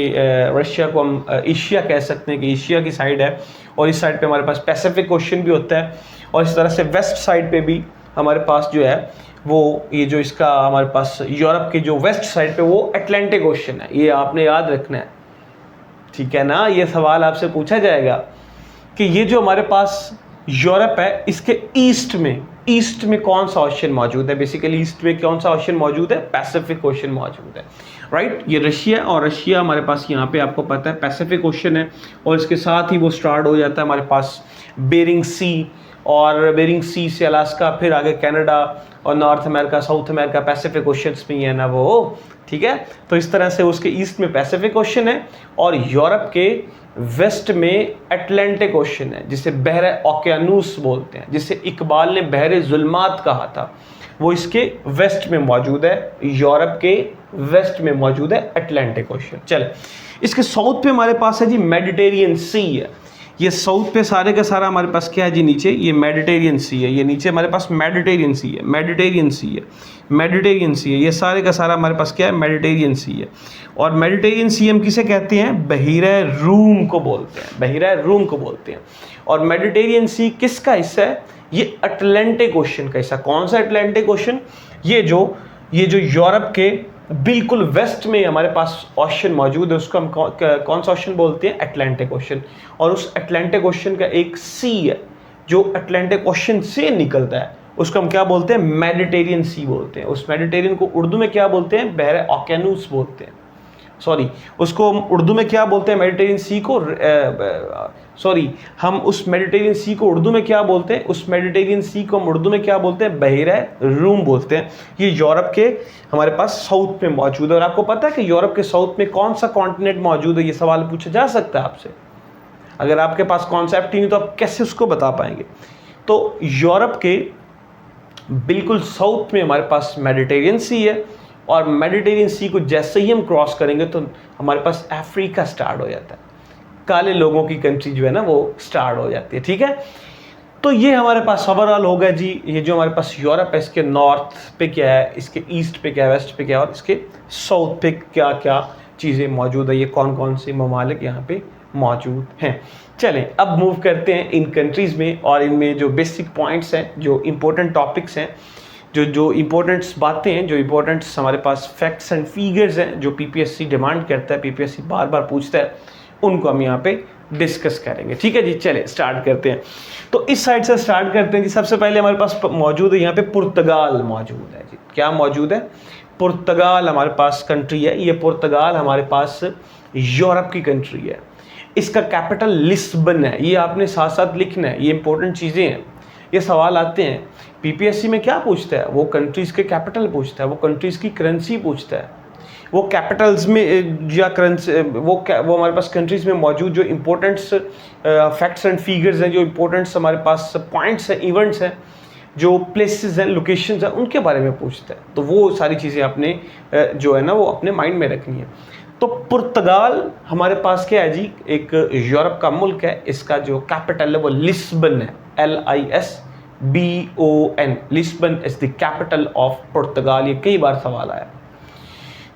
रशिया को हम एशिया कह सकते हैं कि एशिया की साइड है। और इस साइड पे हमारे पास पैसिफिक ओशन भी होता है, और इस तरह से वेस्ट साइड पे भी हमारे पास जो है वो ये जो इसका हमारे पास यूरोप के जो वेस्ट साइड पे वो अटलांटिक ओशन है, ये आपने याद रखना है, ठीक है ना। ये सवाल आपसे पूछा जाएगा कि ये जो हमारे पास यूरोप है इसके ईस्ट में कौन सा ओशन मौजूद है। बेसिकली ईस्ट में कौन सा ओशन मौजूद है, पैसिफिक ओशन मौजूद है, राइट। ये रशिया, और रशिया हमारे पास यहाँ पे आपको पता है पैसिफिक ओशन है, और इसके साथ ही वो स्टार्ट हो जाता है हमारे पास बेरिंग सी, और बेरिंग सी से अलास्का, फिर आगे कनाडा और north America, south America Pacific oceans में ही है ना वो, ठीक है। तो इस तरह से उसके ईस्ट में पैसिफिक ओशन है, और यूरोप के वेस्ट में अटलांटिक ओशन है, जिसे बहरे ओकेयानूस बोलते हैं, जिसे इकबाल ने बहरे जुल्मात कहा था, वो इसके वेस्ट में मौजूद है, यूरोप के वेस्ट में मौजूद है अटलांटिक ओशन। चले, इसके साउथ पे हमारे पास है जी मेडिटेरियन सी है। ये साउथ पे सारे का सारा हमारे पास क्या है जी, नीचे ये मेडिटेरियन सी है, ये नीचे हमारे पास मेडिटेरियन सी है, मेडिटेरियन सी है, मेडिटेरियन सी है, ये सारे का सारा हमारे पास क्या है, मेडिटेरियन सी है। और मेडिटेरियन सी हम किसे कहते हैं, बहिरा रूम को बोलते हैं, बहिरा रूम को बोलते हैं। और मेडिटेरियन सी किसका हिस्सा है, ये अटलांटिक ओशन का हिस्सा। कौन सा अटलांटिक ओशन, ये जो यूरोप के बिल्कुल वेस्ट में हमारे पास ओशन मौजूद है, उसको हम कौन सा ओशन बोलते हैं, अटलांटिक ओशन। और उस अटलांटिक ओशन का एक सी है जो अटलांटिक ओशन से निकलता है, उसको हम क्या बोलते हैं, मेडिटेरियन सी बोलते हैं। उस मेडिटेरियन को उर्दू में क्या बोलते हैं, बहरे ओकेयानूस बोलते हैं, सॉरी उसको हम उर्दू में क्या बोलते हैं, मेडिटेरियन सी को हम उस मेडिटेरियन सी को उर्दू में क्या बोलते हैं, उस मेडिटेरियन सी को हम उर्दू में क्या बोलते हैं, बहिरा रूम बोलते हैं। ये यूरोप के हमारे पास साउथ में मौजूद है। और आपको पता है कि यूरोप के साउथ में कौन सा कॉन्टिनेंट मौजूद है, ये सवाल पूछा जा सकता है आपसे। अगर आपके पास कॉन्सेप्ट ही नहीं तो आप कैसे उसको बता पाएंगे। तो यूरोप के बिल्कुल साउथ में हमारे पास मेडिटेरियन सी है, और मेडिटेरियन सी को जैसे ही हम क्रॉस करेंगे तो हमारे पास अफ्रीका स्टार्ट हो जाता है, काले लोगों की कंट्री जो है ना वो स्टार्ट हो जाती है, ठीक है। तो ये हमारे पास ओवरऑल होगा जी, ये जो हमारे पास यूरोप है इसके नॉर्थ पे क्या है, इसके ईस्ट पे क्या है, वेस्ट पे क्या है, और इसके साउथ पे क्या क्या चीज़ें मौजूद है, ये कौन कौन से ममालिक यहाँ पे मौजूद हैं। चलें अब मूव करते हैं इन कंट्रीज़ में, और इनमें जो बेसिक पॉइंट्स हैं, जो इम्पोर्टेंट टॉपिक्स हैं, जो इम्पोर्टेंट्स बातें हैं, जो इम्पोर्टेंट्स हमारे पास फैक्ट्स एंड फिगर्स हैं, जो पीपीएससी डिमांड करता है, पीपीएससी बार बार पूछता है, उनको हम यहाँ पे डिस्कस करेंगे, ठीक है जी। चले स्टार्ट करते हैं। तो इस साइड से स्टार्ट करते हैं जी। सबसे पहले हमारे पास मौजूद है यहाँ पे पुर्तगाल मौजूद है जी। क्या मौजूद है, पुर्तगाल हमारे पास कंट्री है। ये पुर्तगाल हमारे पास यूरोप की कंट्री है। इसका कैपिटल लिस्बन है, ये आपने साथ साथ लिखना है, ये इंपॉर्टेंट चीज़ें हैं। ये सवाल आते हैं पीपीएससी में, क्या पूछता है वो, कंट्रीज़ के कैपिटल पूछता है, वो कंट्रीज़ की करेंसी पूछता है, वो कैपिटल्स में या करेंसी वो हमारे पास कंट्रीज़ में मौजूद जो इम्पोर्टेंट्स फैक्ट्स एंड फिगर्स हैं, जो इम्पोर्टेंट्स हमारे पास पॉइंट्स हैं, इवेंट्स हैं, जो प्लेसेस हैं, लोकेशंस हैं, उनके बारे में पूछता है। तो वो सारी चीज़ें आपने जो है ना वो अपने माइंड में रखनी है। तो पुर्तगाल हमारे पास क्या है जी, एक यूरोप का मुल्क है। इसका जो कैपिटल है वो लिस्बन है, LISBON, Lisbon is the capital of Portugal. ये कई बार सवाल आया,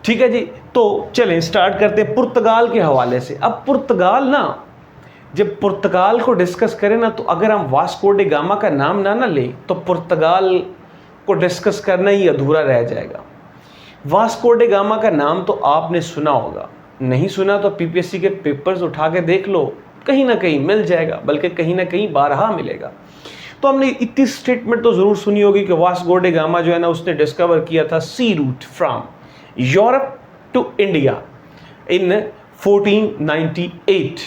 ठीक है जी। तो चलें स्टार्ट करते हैं पुर्तगाल के हवाले से। अब पुर्तगाल ना, जब पुर्तगाल को डिस्कस करें ना, तो अगर हम वास्को डे गामा का नाम ना लें तो पुर्तगाल को डिस्कस करना ही अधूरा रह जाएगा। वास्को डे गामा का नाम तो आपने सुना होगा, नहीं सुना तो पीपीएससी के पेपर्स उठा के देख लो, कहीं ना कहीं मिल जाएगा, बल्कि कहीं ना कहीं बारहा मिलेगा। तो हमने इतनी स्टेटमेंट तो ज़रूर सुनी होगी कि वास्को डे गामा जो है ना उसने डिस्कवर किया था sea route from Europe to India in 1498।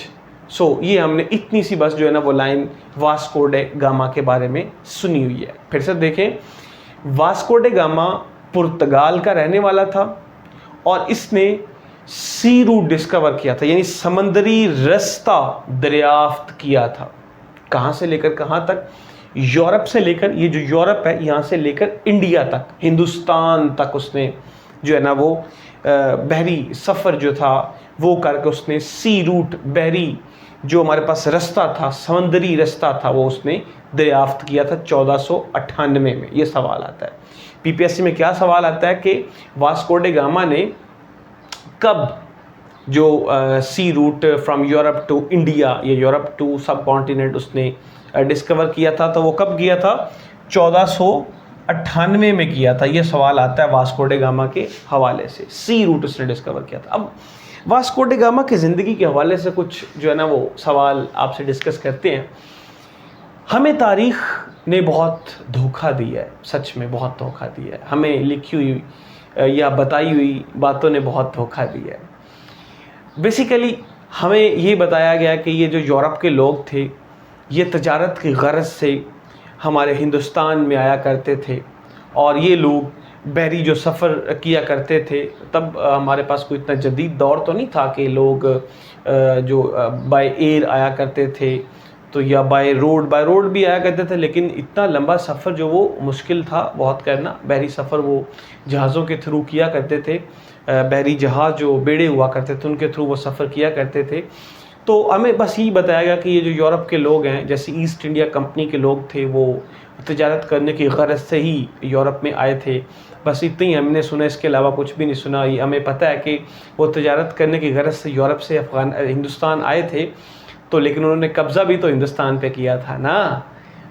So ये हमने इतनी सी बस जो है ना वो लाइन वास्को डे गामा के बारे में सुनी हुई है। फिर से देखें, वास्को डे गामा पुर्तगाल का रहने वाला था और इसने सी रूट डिस्कवर किया था, यानी समंदरी रास्ता दरियाफ्त किया था। कहाँ से लेकर कहाँ तक, यूरोप से लेकर, ये जो यूरोप है यहाँ से लेकर इंडिया तक, हिंदुस्तान तक उसने जो है ना वो बहरी सफ़र जो था वो करके उसने सी रूट, बहरी जो हमारे पास रास्ता था, समुद्री रास्ता था, वो उसने दरियाफ्त किया था 1498 में। ये सवाल आता है पीपीएससी में। क्या सवाल आता है कि वास्को डे गामा ने कब जो sea route from Europe to India या यूरोप टू सब कॉन्टिनेंट उसने डिस्कवर किया था, तो वो कब किया था? 1498 में किया था। ये सवाल आता है वास्को डे गामा के हवाले से, सी रूट उसने डिस्कवर किया था। अब वास्को डे गामा की ज़िंदगी के हवाले से कुछ जो है ना वो सवाल आपसे डिस्कस करते हैं। हमें तारीख़ ने बहुत धोखा दिया है, सच में बहुत धोखा दिया है। हमें लिखी हुई या बताई हुई बातों ने बहुत धोखा दिया है। बेसिकली हमें ये बताया गया कि ये जो यूरोप के लोग थे, ये तजारत की गर्ज से हमारे हिंदुस्तान में आया करते थे, और ये लोग बहरी जो सफ़र किया करते थे, तब हमारे पास कोई इतना जदीद दौर तो नहीं था कि लोग जो बाय एयर आया करते थे, तो या बाय रोड भी आया करते थे, लेकिन इतना लंबा सफ़र जो वो मुश्किल था बहुत करना। बहरी सफ़र वो जहाज़ों के थ्रू किया करते थे, बहरी जहाज़ जो बेड़े हुआ करते थे उनके थ्रू वो सफ़र किया करते थे। तो हमें बस यही बताया गया कि ये जो यूरोप के लोग हैं, जैसे ईस्ट इंडिया कंपनी के लोग थे, वो तिजारत करने की गरज से ही यूरोप में आए थे। बस इतना ही हमने सुना, इसके अलावा कुछ भी नहीं सुना। ये हमें पता है कि वो तिजारत करने की गरज से यूरोप से हिंदुस्तान आए थे, तो लेकिन उन्होंने कब्ज़ा भी तो हिंदुस्तान पे किया था ना।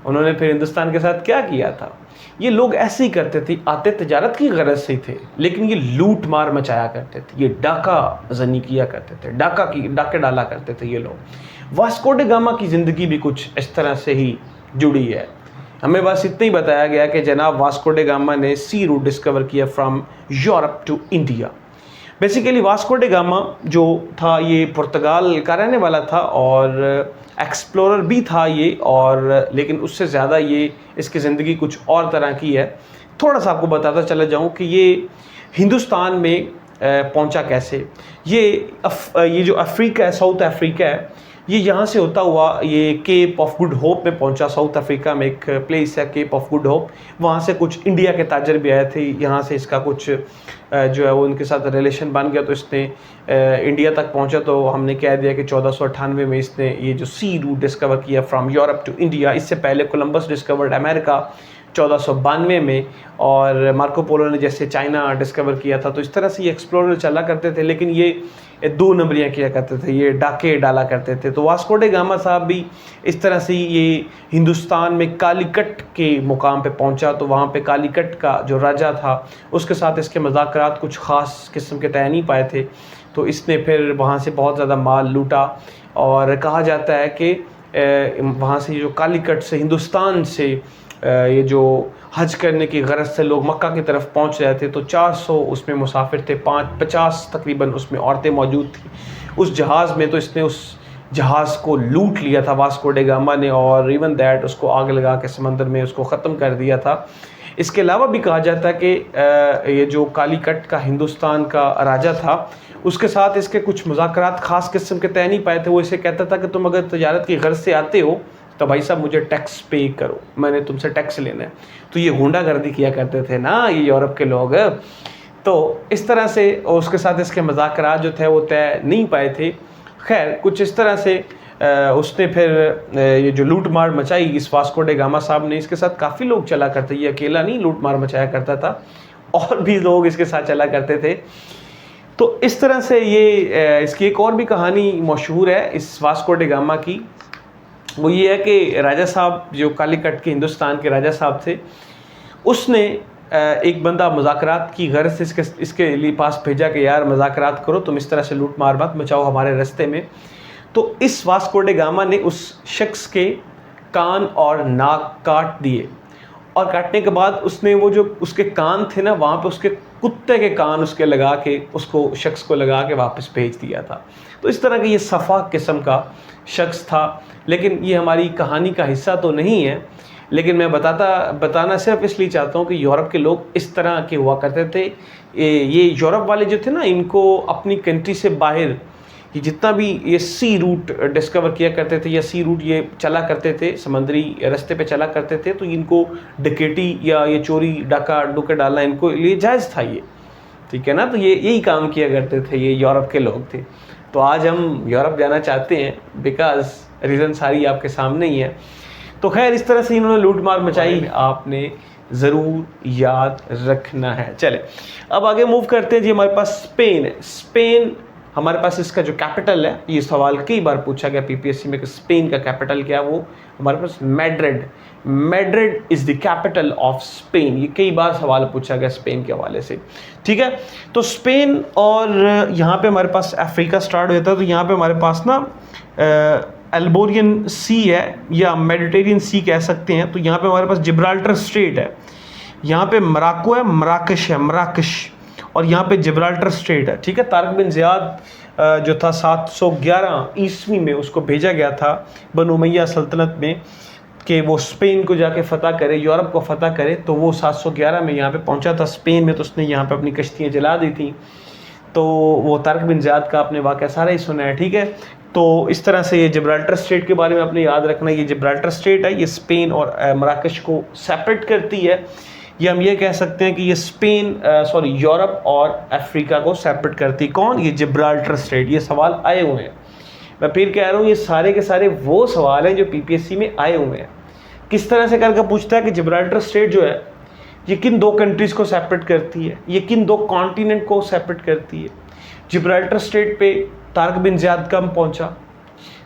उन्होंने फिर हिंदुस्तान के साथ क्या किया था? ये लोग ऐसे ही करते थे, आते तिजारत की गरज से ही थे, लेकिन ये लूट मार मचाया करते थे, ये डाका जनी किया करते थे, डाके डाला करते थे ये लोग। वास्को डे गामा की ज़िंदगी भी कुछ इस तरह से ही जुड़ी है। हमें बस इतना ही बताया गया कि जनाब वास्को डे गामा ने सी रूट डिस्कवर किया from Europe to India. Basically Vasco da Gama जो था ये पुर्तगाल का रहने वाला था और एक्सप्लोरर भी था ये, और लेकिन उससे ज़्यादा ये इसकी ज़िंदगी कुछ और तरह की है। थोड़ा सा आपको बताता चला जाऊँ कि ये हिंदुस्तान में पहुंचा कैसे। ये जो अफ्रीका है, साउथ अफ्रीका है, ये यहाँ से होता हुआ ये केप ऑफ गुड होप में पहुंचा। साउथ अफ्रीका में एक प्लेस है केप ऑफ गुड होप, वहाँ से कुछ इंडिया के ताजर भी आए थे, यहाँ से इसका कुछ जो है वो उनके साथ रिलेशन बन गया, तो इसने इंडिया तक पहुंचा। तो हमने कह दिया कि 1498 में इसने ये जो सी रूट डिस्कवर किया फ्रॉम यूरोप टू इंडिया। इससे पहले कोलंबस डिस्कवर्ड अमेरिका 1492 में, और मार्को पोलो ने जैसे चाइना डिस्कवर किया था। तो इस तरह से ये एक्सप्लोरर चला करते थे, लेकिन ये 2 नंबरियाँ किया करते थे, ये डाके डाला करते थे। तो वास्को डे गामा साहब भी इस तरह से ये हिंदुस्तान में कालीकट के मुकाम पे पहुंचा। तो वहाँ पे कालीकट का जो राजा था उसके साथ इसके मज़ाकरात कुछ ख़ास किस्म के तय नहीं पाए थे, तो इसने फिर वहाँ से बहुत ज़्यादा माल लूटा। और कहा जाता है कि वहाँ से जो कालीकट से हिंदुस्तान से ये जो हज करने की गरज से लोग मक्का की तरफ पहुंच रहे थे, तो 400 उसमें मुसाफिर थे, 50 तकरीबन उसमें औरतें मौजूद थी उस जहाज़ में। तो इसने उस जहाज़ को लूट लिया था वास्को डे गामा ने, और इवन दैट उसको आग लगा के समंदर में उसको ख़त्म कर दिया था। इसके अलावा भी कहा जाता है कि ये जो कालीकट का हिंदुस्तान का राजा था, उसके साथ इसके कुछ मुज़ाकरात ख़ास किस्म के तय नहीं पाए थे। वो इसे कहता था कि तुम अगर तजारत की गर्ज से आते हो तो भाई साहब मुझे टैक्स पे करो, मैंने तुमसे टैक्स लेना है। तो ये गुंडागर्दी किया करते थे ना ये यूरोप के लोग। तो इस तरह से उसके साथ इसके मज़ाकरात जो थे वो तय नहीं पाए थे। खैर कुछ इस तरह से उसने फिर ये जो लूट मार मचाई इस वास्को डे गामा साहब ने, इसके साथ काफ़ी लोग चला करते, ये अकेला नहीं लूट मार मचाया करता था, और भी लोग इसके साथ चला करते थे। तो इस तरह से ये इसकी एक और भी कहानी मशहूर है इस वास्को डे गामा की। वो ये है कि राजा साहब जो कालीकट के हिंदुस्तान के राजा साहब थे, उसने एक बंदा मुज़ाकरात की गर्ज से इसके लिए पास भेजा कि यार मुज़ाकरात करो, तुम इस तरह से लूट मार मत मचाओ हमारे रास्ते में। तो इस वास्को डे गामा ने उस शख्स के कान और नाक काट दिए, और काटने के बाद उसने वो जो उसके कान थे ना, वहाँ पे उसके कुत्ते के कान उसके लगा के उसको शख्स को लगा के वापस भेज दिया था। तो इस तरह का ये सफ़ा किस्म का शख्स था। लेकिन ये हमारी कहानी का हिस्सा तो नहीं है, लेकिन मैं बताना सिर्फ इसलिए चाहता हूँ कि यूरोप के लोग इस तरह के हुआ करते थे। ये यूरोप वाले जो थे ना, इनको अपनी कंट्री से बाहर ये जितना भी ये सी रूट डिस्कवर किया करते थे या सी रूट ये चला करते थे, समुद्री रास्ते पे चला करते थे, तो इनको डकैती या ये चोरी डाका डुके डालना इनको लिए जायज़ था ये। ठीक है ना। तो ये यही काम किया करते थे, ये यूरोप के लोग थे। तो आज हम यूरोप जाना चाहते हैं बिकॉज रीज़न सारी आपके सामने ही है। तो खैर इस तरह से इन्होंने लूट मार मचाई, आपने ज़रूर याद रखना है। चले अब आगे मूव करते हैं जी। हमारे पास स्पेन है। स्पेन हमारे पास इसका जो कैपिटल है, ये सवाल कई बार पूछा गया पीपीएससी में कि स्पेन का कैपिटल क्या है, वो हमारे पास Madrid. Madrid is the capital of Spain. ये कई बार सवाल पूछा गया स्पेन के हवाले से, ठीक है। तो स्पेन, और यहाँ पे हमारे पास अफ्रीका स्टार्ट होता है। तो यहाँ पे हमारे पास ना अल्बोरियन सी है या मेडिटेरियन सी कह सकते हैं। तो यहाँ पे हमारे पास जिब्राल्टर स्ट्रेट है, यहाँ पे मराको है, मराकश है, मराकश, और यहाँ पे जिब्राल्टर स्ट्रेट है, ठीक है। तारिक बिन ज़ियाद जो था 711 ईस्वी में उसको भेजा गया था बनु उमैया सल्तनत में कि वो स्पेन को जाके फ़तह करे, यूरोप को फ़तह करे। तो वो 711 में यहाँ पे पहुँचा था स्पेन में। तो उसने यहाँ पे अपनी कश्तियाँ जला दी थी। तो वो तारिक बिन ज़ियाद का आपने वाक़या सारा ही सुना है, ठीक है। तो इस तरह से ये जिब्राल्टर स्ट्रेट के बारे में आपने याद रखना है। ये जिब्राल्टर स्ट्रेट है, ये स्पेन और मराकश को सेपरेट करती है। ये हम ये कह सकते हैं कि ये यूरोप और अफ्रीका को सेपरेट करती। कौन? ये जिब्राल्टर स्ट्रेट। ये सवाल आए हुए हैं, मैं फिर कह रहा हूँ, ये सारे के सारे वो सवाल हैं जो पीपीएससी में आए हुए हैं। किस तरह से करके पूछता है कि जिब्राल्टर स्ट्रेट जो है ये किन दो कंट्रीज़ को सेपरेट करती है, ये किन दो कॉन्टिनेंट को सेपरेट करती है। जिब्राल्टर स्ट्रेट पे तारिक बिन ज़ियाद कब पहुंचा,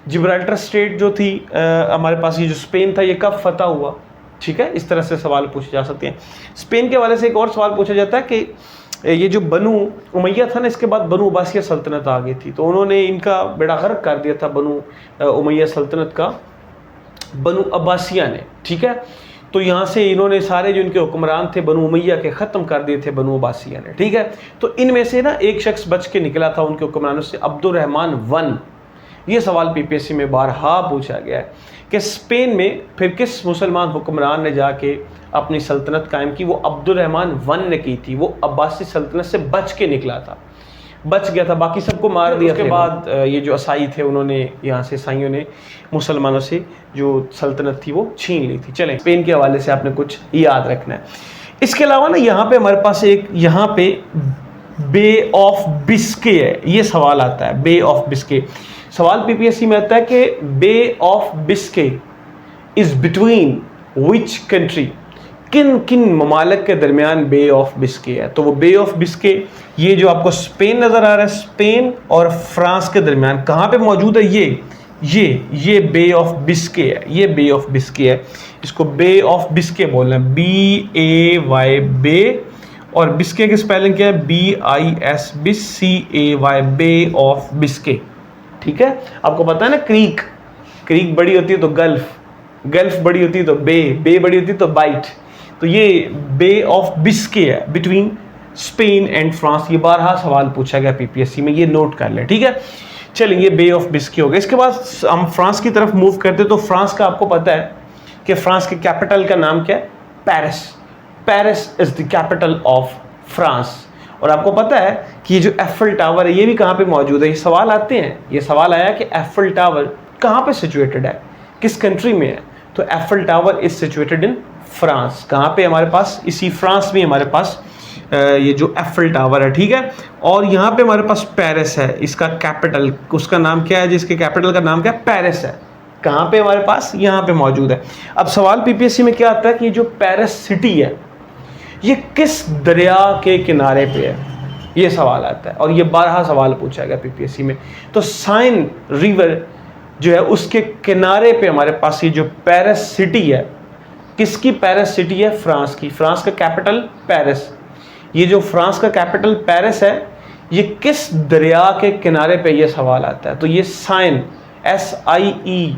जिब्राल्टर स्ट्रेट जो थी हमारे पास, ये जो स्पेन था, ये कब फतह हुआ, ठीक है। इस तरह से सवाल पूछे जा सकते हैं। स्पेन के हवाले से एक और सवाल पूछा जाता है कि ये जो बनु उमैया था ना, इसके बाद बनु अब्बासिया सल्तनत आ गई थी। तो उन्होंने इनका बेड़ा गर्क कर दिया था बनु उमैया सल्तनत का, बनु अब्बासिया ने, ठीक है। तो यहाँ से इन्होंने सारे जो इनके हुक्मरान थे बनु उमैया के ख़त्म कर दिए थे बनु अब्बासिया ने, ठीक है। तो इनमें से ना एक शख्स बच के निकला था उनके हुक्मरानों से, अब्दुर्रहमान वन। ये सवाल पीपीएससी में बारहा पूछा गया है कि स्पेन में फिर किस मुसलमान हुक्मरान ने जाके अपनी सल्तनत कायम की। वो अब्दुर्रहमान वन ने की थी। वो अब्बासी सल्तनत से बच के निकला था, बच गया था, बाकी सबको मार दिया। उसके बाद ये जो ईसाई थे उन्होंने यहाँ से, ईसाइयों ने मुसलमानों से जो सल्तनत थी वो छीन ली थी। चलें, स्पेन के हवाले से आपने कुछ याद रखना है। इसके अलावा ना यहाँ पे हमारे पास एक यहाँ पे बे ऑफ बिस्के है। ये सवाल आता है, बे ऑफ बिस्के। सवाल पीपीएससी में आता है कि Bay of Biscay is between which country, किन किन ममालिक के दरमियान बे ऑफ बिस्के है। तो वो बे ऑफ बिस्के, ये जो आपको स्पेन नज़र आ रहा है, स्पेन और फ्रांस के दरमियान कहाँ पे मौजूद है, ये बे ऑफ बिस्के है। ये बे ऑफ बिस्के है, इसको बे ऑफ बिस्के बोलना है, BAY बे, और बिस्के की स्पेलिंग क्या है, BISBCAY, बे ऑफ बिस्के, ठीक है। आपको पता है ना, क्रीक बड़ी होती है तो गल्फ बड़ी होती है तो बे बड़ी होती है तो बाइट। तो ये बे ऑफ बिस्के है बिटवीन स्पेन एंड फ्रांस। ये बारहा सवाल पूछा गया पीपीएससी में, ये नोट कर लें, ठीक है। चलिए, ये बे ऑफ बिस्के हो गया। इसके बाद हम फ्रांस की तरफ मूव करते हैं। तो फ्रांस का आपको पता है कि फ्रांस के कैपिटल का नाम क्या है, Paris. Paris is the capital of France. और आपको पता है कि ये जो एफिल टावर है ये भी कहाँ पे मौजूद है। ये सवाल आते हैं, ये सवाल आया कि एफिल टावर कहाँ पे सिचुएटेड है, किस कंट्री में है। तो Eiffel tower is situated in France. कहाँ पे हमारे पास, इसी फ्रांस में हमारे पास ये जो एफिल टावर है, ठीक है। और यहाँ पे हमारे पास पेरिस है, इसका कैपिटल, उसका नाम क्या है, जिसके कैपिटल का नाम क्या है, पेरिस है। कहाँ पे हमारे पास, यहाँ पे मौजूद है। अब सवाल पीपीएससी में क्या आता है कि जो पेरिस सिटी है ये किस दरिया के किनारे पे है, ये सवाल आता है। और ये 12 सवाल पूछा गया पीपीएससी में। तो साइन रिवर जो है उसके किनारे पे हमारे पास ये जो पेरिस सिटी है, किसकी पेरिस सिटी है, फ्रांस की। फ्रांस का कैपिटल पेरिस। ये जो फ्रांस का कैपिटल पेरिस है, ये किस दरिया के किनारे पे, ये सवाल आता है। तो ये साइन, SIENE,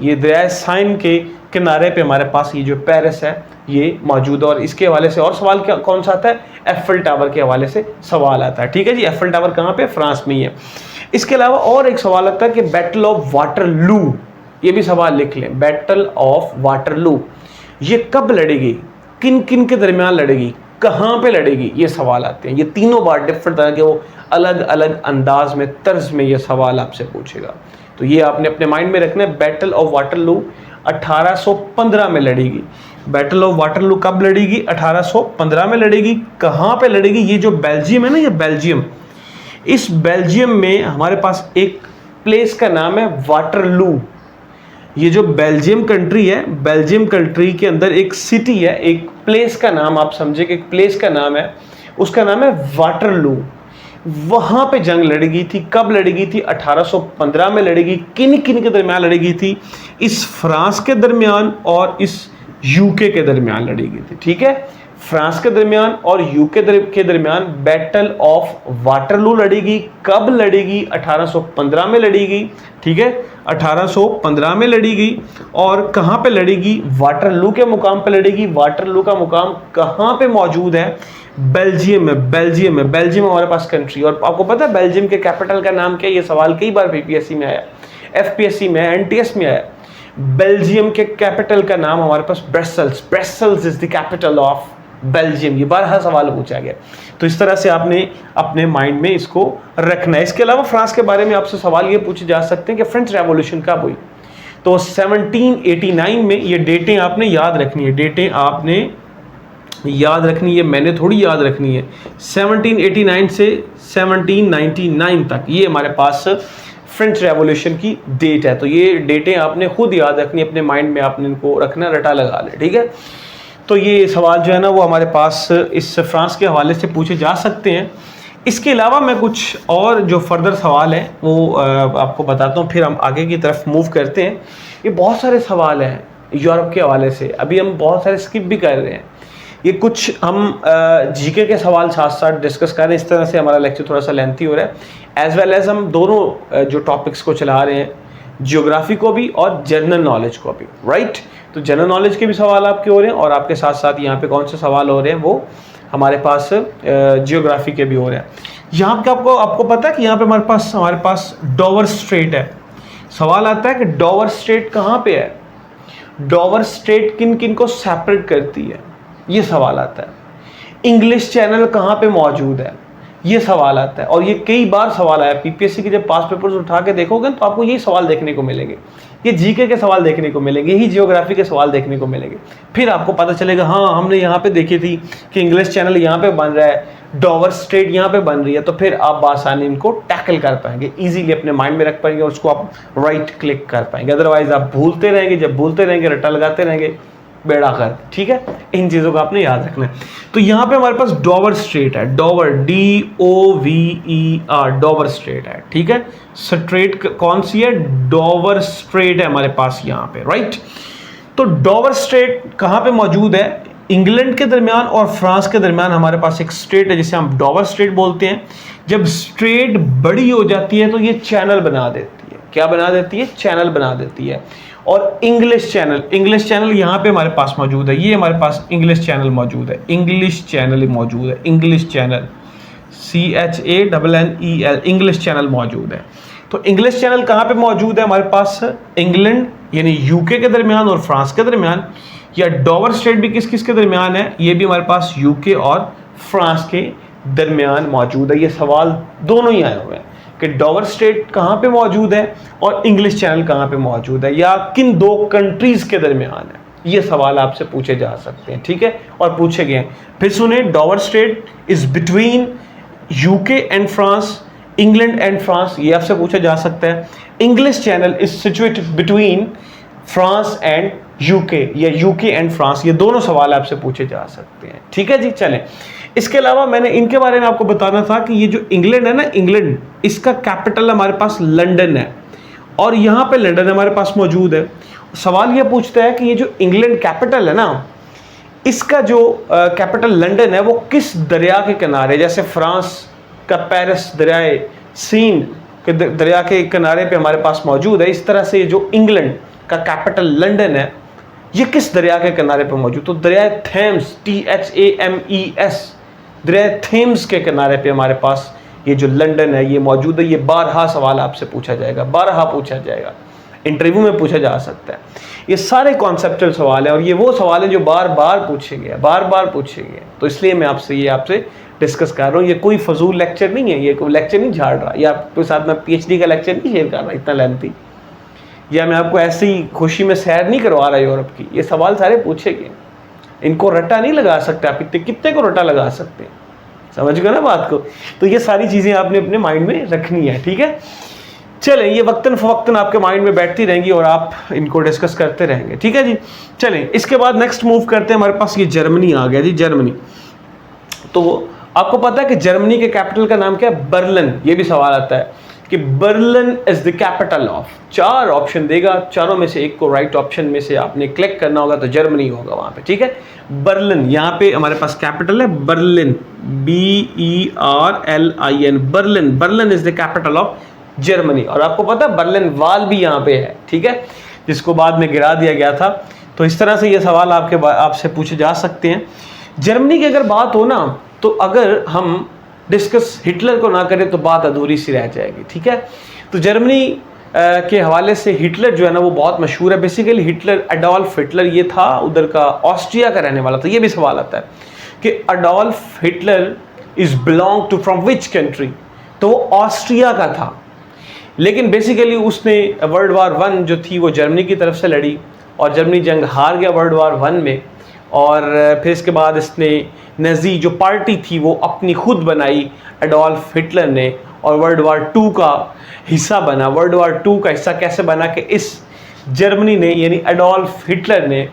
ये दरिया साइन के किनारे पे हमारे पास ये जो पेरिस है ये मौजूद है। और इसके हवाले से और सवाल क्या कौन सा आता है, एफिल टावर के हवाले से सवाल आता है, ठीक है जी। एफिल टावर कहाँ पे, फ्रांस में ही है। इसके अलावा और एक सवाल आता है कि बैटल ऑफ वाटरलू, ये भी सवाल लिख लें, बैटल ऑफ वाटरलू ये कब लड़ेगी, किन किन के दरमियान लड़ेगी, कहाँ पे लड़ेगी, ये सवाल आते हैं। ये तीनों बार डिफरेंट तरह के वो अलग अलग अंदाज में, तर्ज में ये सवाल आपसे पूछेगा। तो ये आपने अपने माइंड में रखना है। बैटल ऑफ वाटरलू 1815 में लड़ेगी। बैटल ऑफ वाटरलू कब लड़ेगी? 1815 में लड़ेगी। कहाँ पे लड़ेगी? ये जो बेल्जियम है ना, ये बेल्जियम, इस बेल्जियम में हमारे पास एक प्लेस का नाम है वाटरलू। ये जो बेल्जियम कंट्री है, बेल्जियम कंट्री के अंदर एक सिटी है, एक प्लेस का नाम आप समझे कि एक प्लेस का नाम है, उसका नाम है वाटरलू। वहां पे जंग लड़ेगी थी। कब लड़ेगी थी? 1815 में लड़ेगी। किन किन के दरमियान लड़ेगी थी? इस फ्रांस के दरमियान और इस यूके के दरमियान लड़ेगी थी। ठीक है, फ्रांस के दरमियान और यूके के दरमियान बैटल ऑफ वाटरलू लड़ेगी। कब लड़ेगी? 1815 में लड़ेगी। ठीक है, 1815 में लड़ेगी। और कहाँ पे लड़ेगी? वाटरलू के मुकाम पे लड़ेगी। वाटरलू का मुकाम कहाँ पे मौजूद है? बेल्जियम में। बेल्जियम में, बेल्जियम हमारे पास कंट्री। और आपको पता है बेल्जियम के कैपिटल का नाम क्या है? ये सवाल कई बार पीपीएससी में आया, एफपीएससी में, एनटीएस में आया। बेल्जियम के कैपिटल का नाम हमारे पास Brussels. Brussels is the capital of Belgium. ये 12 सवाल पूछा गया। तो इस तरह से आपने अपने माइंड में इसको रखना है। इसके अलावा फ्रांस के बारे में आपसे सवाल ये पूछे जा सकते हैं कि फ्रेंच रेवोल्यूशन कब हुई? तो 1789 में। ये डेटें आपने याद रखनी है, डेटें आपने याद रखनी है, मैंने थोड़ी याद रखनी है। 1789 से 1799 तक ये हमारे पास फ्रेंच रेवोल्यूशन की डेट है। तो ये डेटें आपने खुद याद रखनी, अपने माइंड में आपने इनको रखना, रटा लगा ले। ठीक है, तो ये सवाल जो है ना वो हमारे पास इस फ्रांस के हवाले से पूछे जा सकते हैं। इसके अलावा मैं कुछ और जो फर्दर सवाल हैं वो आपको बताता हूँ, फिर हम आगे की तरफ मूव करते हैं। ये बहुत सारे सवाल हैं यूरोप के हवाले से, अभी हम बहुत सारे स्किप भी कर रहे हैं। ये कुछ हम जीके के सवाल साथ साथ डिस्कस कर रहे हैं। इस तरह से हमारा लेक्चर थोड़ा सा लेंथी हो रहा है। एज वेल एज हम दोनों जो टॉपिक्स को चला रहे हैं, जियोग्राफी को भी और जनरल नॉलेज को भी, राइट। तो जनरल नॉलेज के भी सवाल आपके हो रहे हैं और आपके साथ साथ यहाँ पे कौन से सवाल हो रहे हैं वो हमारे पास जियोग्राफी के भी हो रहे हैं। यहाँ पे आपको पता है कि यहाँ पे हमारे पास डोवर स्ट्रेट है। सवाल आता है कि डोवर स्ट्रेट कहाँ पे है? डोवर स्ट्रेट किन किन को सेपरेट करती है? ये सवाल आता है। इंग्लिश चैनल कहाँ पे मौजूद है? ये सवाल आता है। और ये कई बार सवाल आया पीपीएससी के, जब पास पेपर्स उठा के देखोगे तो आपको यही सवाल देखने को मिलेंगे, ये जीके के सवाल देखने को मिलेंगे, यही जियोग्राफी के सवाल देखने को मिलेंगे। फिर आपको पता चलेगा हाँ हमने यहाँ पे देखी थी कि इंग्लिश चैनल यहाँ पे बन रहा है, डोवर स्ट्रेट यहाँ पे बन रही है। तो फिर आप आसानी इनको टैकल कर पाएंगे, इजीली अपने माइंड में रख पाएंगे और उसको आप राइट क्लिक कर पाएंगे। अदरवाइज आप भूलते रहेंगे, जब भूलते रहेंगे रट्टा लगाते रहेंगे, बेड़ा कर। ठीक है, इन चीज़ों को आपने याद रखना है। तो यहाँ पे हमारे पास डोवर स्ट्रेट है, डोवर DOVER, डोवर स्ट्रेट है। ठीक है, स्ट्रेट कौन सी है? डोवर स्ट्रेट है हमारे पास यहाँ पे, राइट। तो डोवर स्ट्रेट कहाँ पे मौजूद है? इंग्लैंड के दरमियान और फ्रांस के दरमियान हमारे पास एक स्ट्रेट है जिसे हम डोवर स्ट्रेट बोलते हैं। जब स्ट्रेट बड़ी हो जाती है तो ये चैनल बना देती है। क्या बना देती है? चैनल बना देती है। और इंग्लिश चैनल यहाँ पे हमारे पास मौजूद है। ये हमारे पास इंग्लिश चैनल मौजूद है, इंग्लिश चैनल मौजूद है, English channel CHANNEL, English channel मौजूद है। तो इंग्लिश चैनल कहाँ पे मौजूद है? हमारे पास इंग्लैंड यानी यूके के दरमियान और फ्रांस के दरमियान। या डोवर स्ट्रेट भी किस किस के दरमियान है? ये भी हमारे पास यूके और फ्रांस के दरमियान मौजूद है। ये सवाल दोनों ही आए हुए हैं कि डोवर स्ट्रेट कहाँ पे मौजूद है और इंग्लिश चैनल कहाँ पे मौजूद है, या किन दो कंट्रीज के दरमियान है। ये सवाल आपसे पूछे जा सकते हैं। ठीक है, और पूछे गए। फिर सुने, Dover straight is between UK and France, England and France, ये आपसे पूछा जा सकता है। English channel is situated between France and UK, या यूके एंड फ्रांस, ये दोनों सवाल आपसे पूछे जा सकते हैं। ठीक है जी, चलें। इसके अलावा मैंने इनके बारे में आपको बताना था कि ये जो इंग्लैंड है ना, इंग्लैंड, इसका कैपिटल हमारे पास लंदन है और यहाँ पे लंदन हमारे पास मौजूद है। सवाल ये पूछता है कि ये जो इंग्लैंड कैपिटल है ना, इसका जो कैपिटल लंदन है वो किस दरिया के किनारे, जैसे फ्रांस का पेरिस दरियाए सीन के दरिया के किनारे पे हमारे पास मौजूद है, इस तरह से जो इंग्लैंड का कैपिटल लंदन है ये किस दरिया के किनारे पे मौजूद? तो दरिया थेम्स, THAMES, दरिया थेम्स के किनारे पे हमारे पास ये जो लंदन है ये मौजूद है। ये 12 सवाल आपसे पूछा जाएगा, 12 पूछा जाएगा, इंटरव्यू में पूछा जा सकता है। ये सारे कॉन्सेप्चुअल सवाल हैं और ये वो सवाल हैं जो बार बार पूछे गए, बार बार पूछे गए। तो इसलिए मैं आपसे डिस्कस कर रहा हूँ। ये कोई फजूल लेक्चर नहीं है, ये कोई लेक्चर नहीं झाड़ रहा, या आपके साथ मैं PhD का लेक्चर नहीं शेयर कर रहा इतना लेंथी, या मैं आपको ऐसी खुशी में सैर नहीं करवा रहा यूरोप की। ये सवाल सारे पूछे गए, इनको रट्टा नहीं लगा सकते आप, इतने कितने को रट्टा लगा सकते हैं, समझ गए ना बात को। तो ये सारी चीज़ें आपने अपने माइंड में रखनी है, ठीक है। चलें, ये वक्तन फवक्तन आपके माइंड में बैठती रहेंगी और आप इनको डिस्कस करते रहेंगे, ठीक है जी। चलें, इसके बाद नेक्स्ट मूव करते हैं, हमारे पास ये जर्मनी आ गया जी, जर्मनी। तो आपको पता है कि जर्मनी के कैपिटल का नाम क्या है? बर्लिन। ये भी सवाल आता है कि Berlin is the capital of, 4 option देगा, चारों में से एक को राइट ऑप्शन में से आपने क्लिक करना होगा, तो जर्मनी होगा वहां पे, ठीक है। बर्लिन, यहाँ पे हमारे पास कैपिटल है Berlin, BERLIN, Berlin. Berlin is the capital of Germany. और आपको पता है बर्लिन वाल भी यहाँ पे है, ठीक है, जिसको बाद में गिरा दिया गया था। तो इस तरह से ये सवाल आपसे पूछे जा सकते हैं। जर्मनी की अगर बात हो ना, तो अगर हम डिस्कस हिटलर को ना करें तो बात अधूरी सी रह जाएगी, ठीक है। तो जर्मनी के हवाले से हिटलर जो है ना वो बहुत मशहूर है। बेसिकली हिटलर, एडोल्फ हिटलर, ये था उधर का ऑस्ट्रिया का रहने वाला था। ये भी सवाल आता है कि Adolf Hitler is belong to from which country, तो वो ऑस्ट्रिया का था। लेकिन बेसिकली उसने वर्ल्ड वार 1 जो थी वो जर्मनी की तरफ से लड़ी और जर्मनी जंग हार गया वर्ल्ड वार 1 में। और फिर इसके बाद इसने नाज़ी जो पार्टी थी वो अपनी खुद बनाई एडोल्फ हिटलर ने, और वर्ल्ड वार 2 का हिस्सा बना। वर्ल्ड वार 2 का हिस्सा कैसे बना कि इस जर्मनी ने यानी एडोल्फ हिटलर ने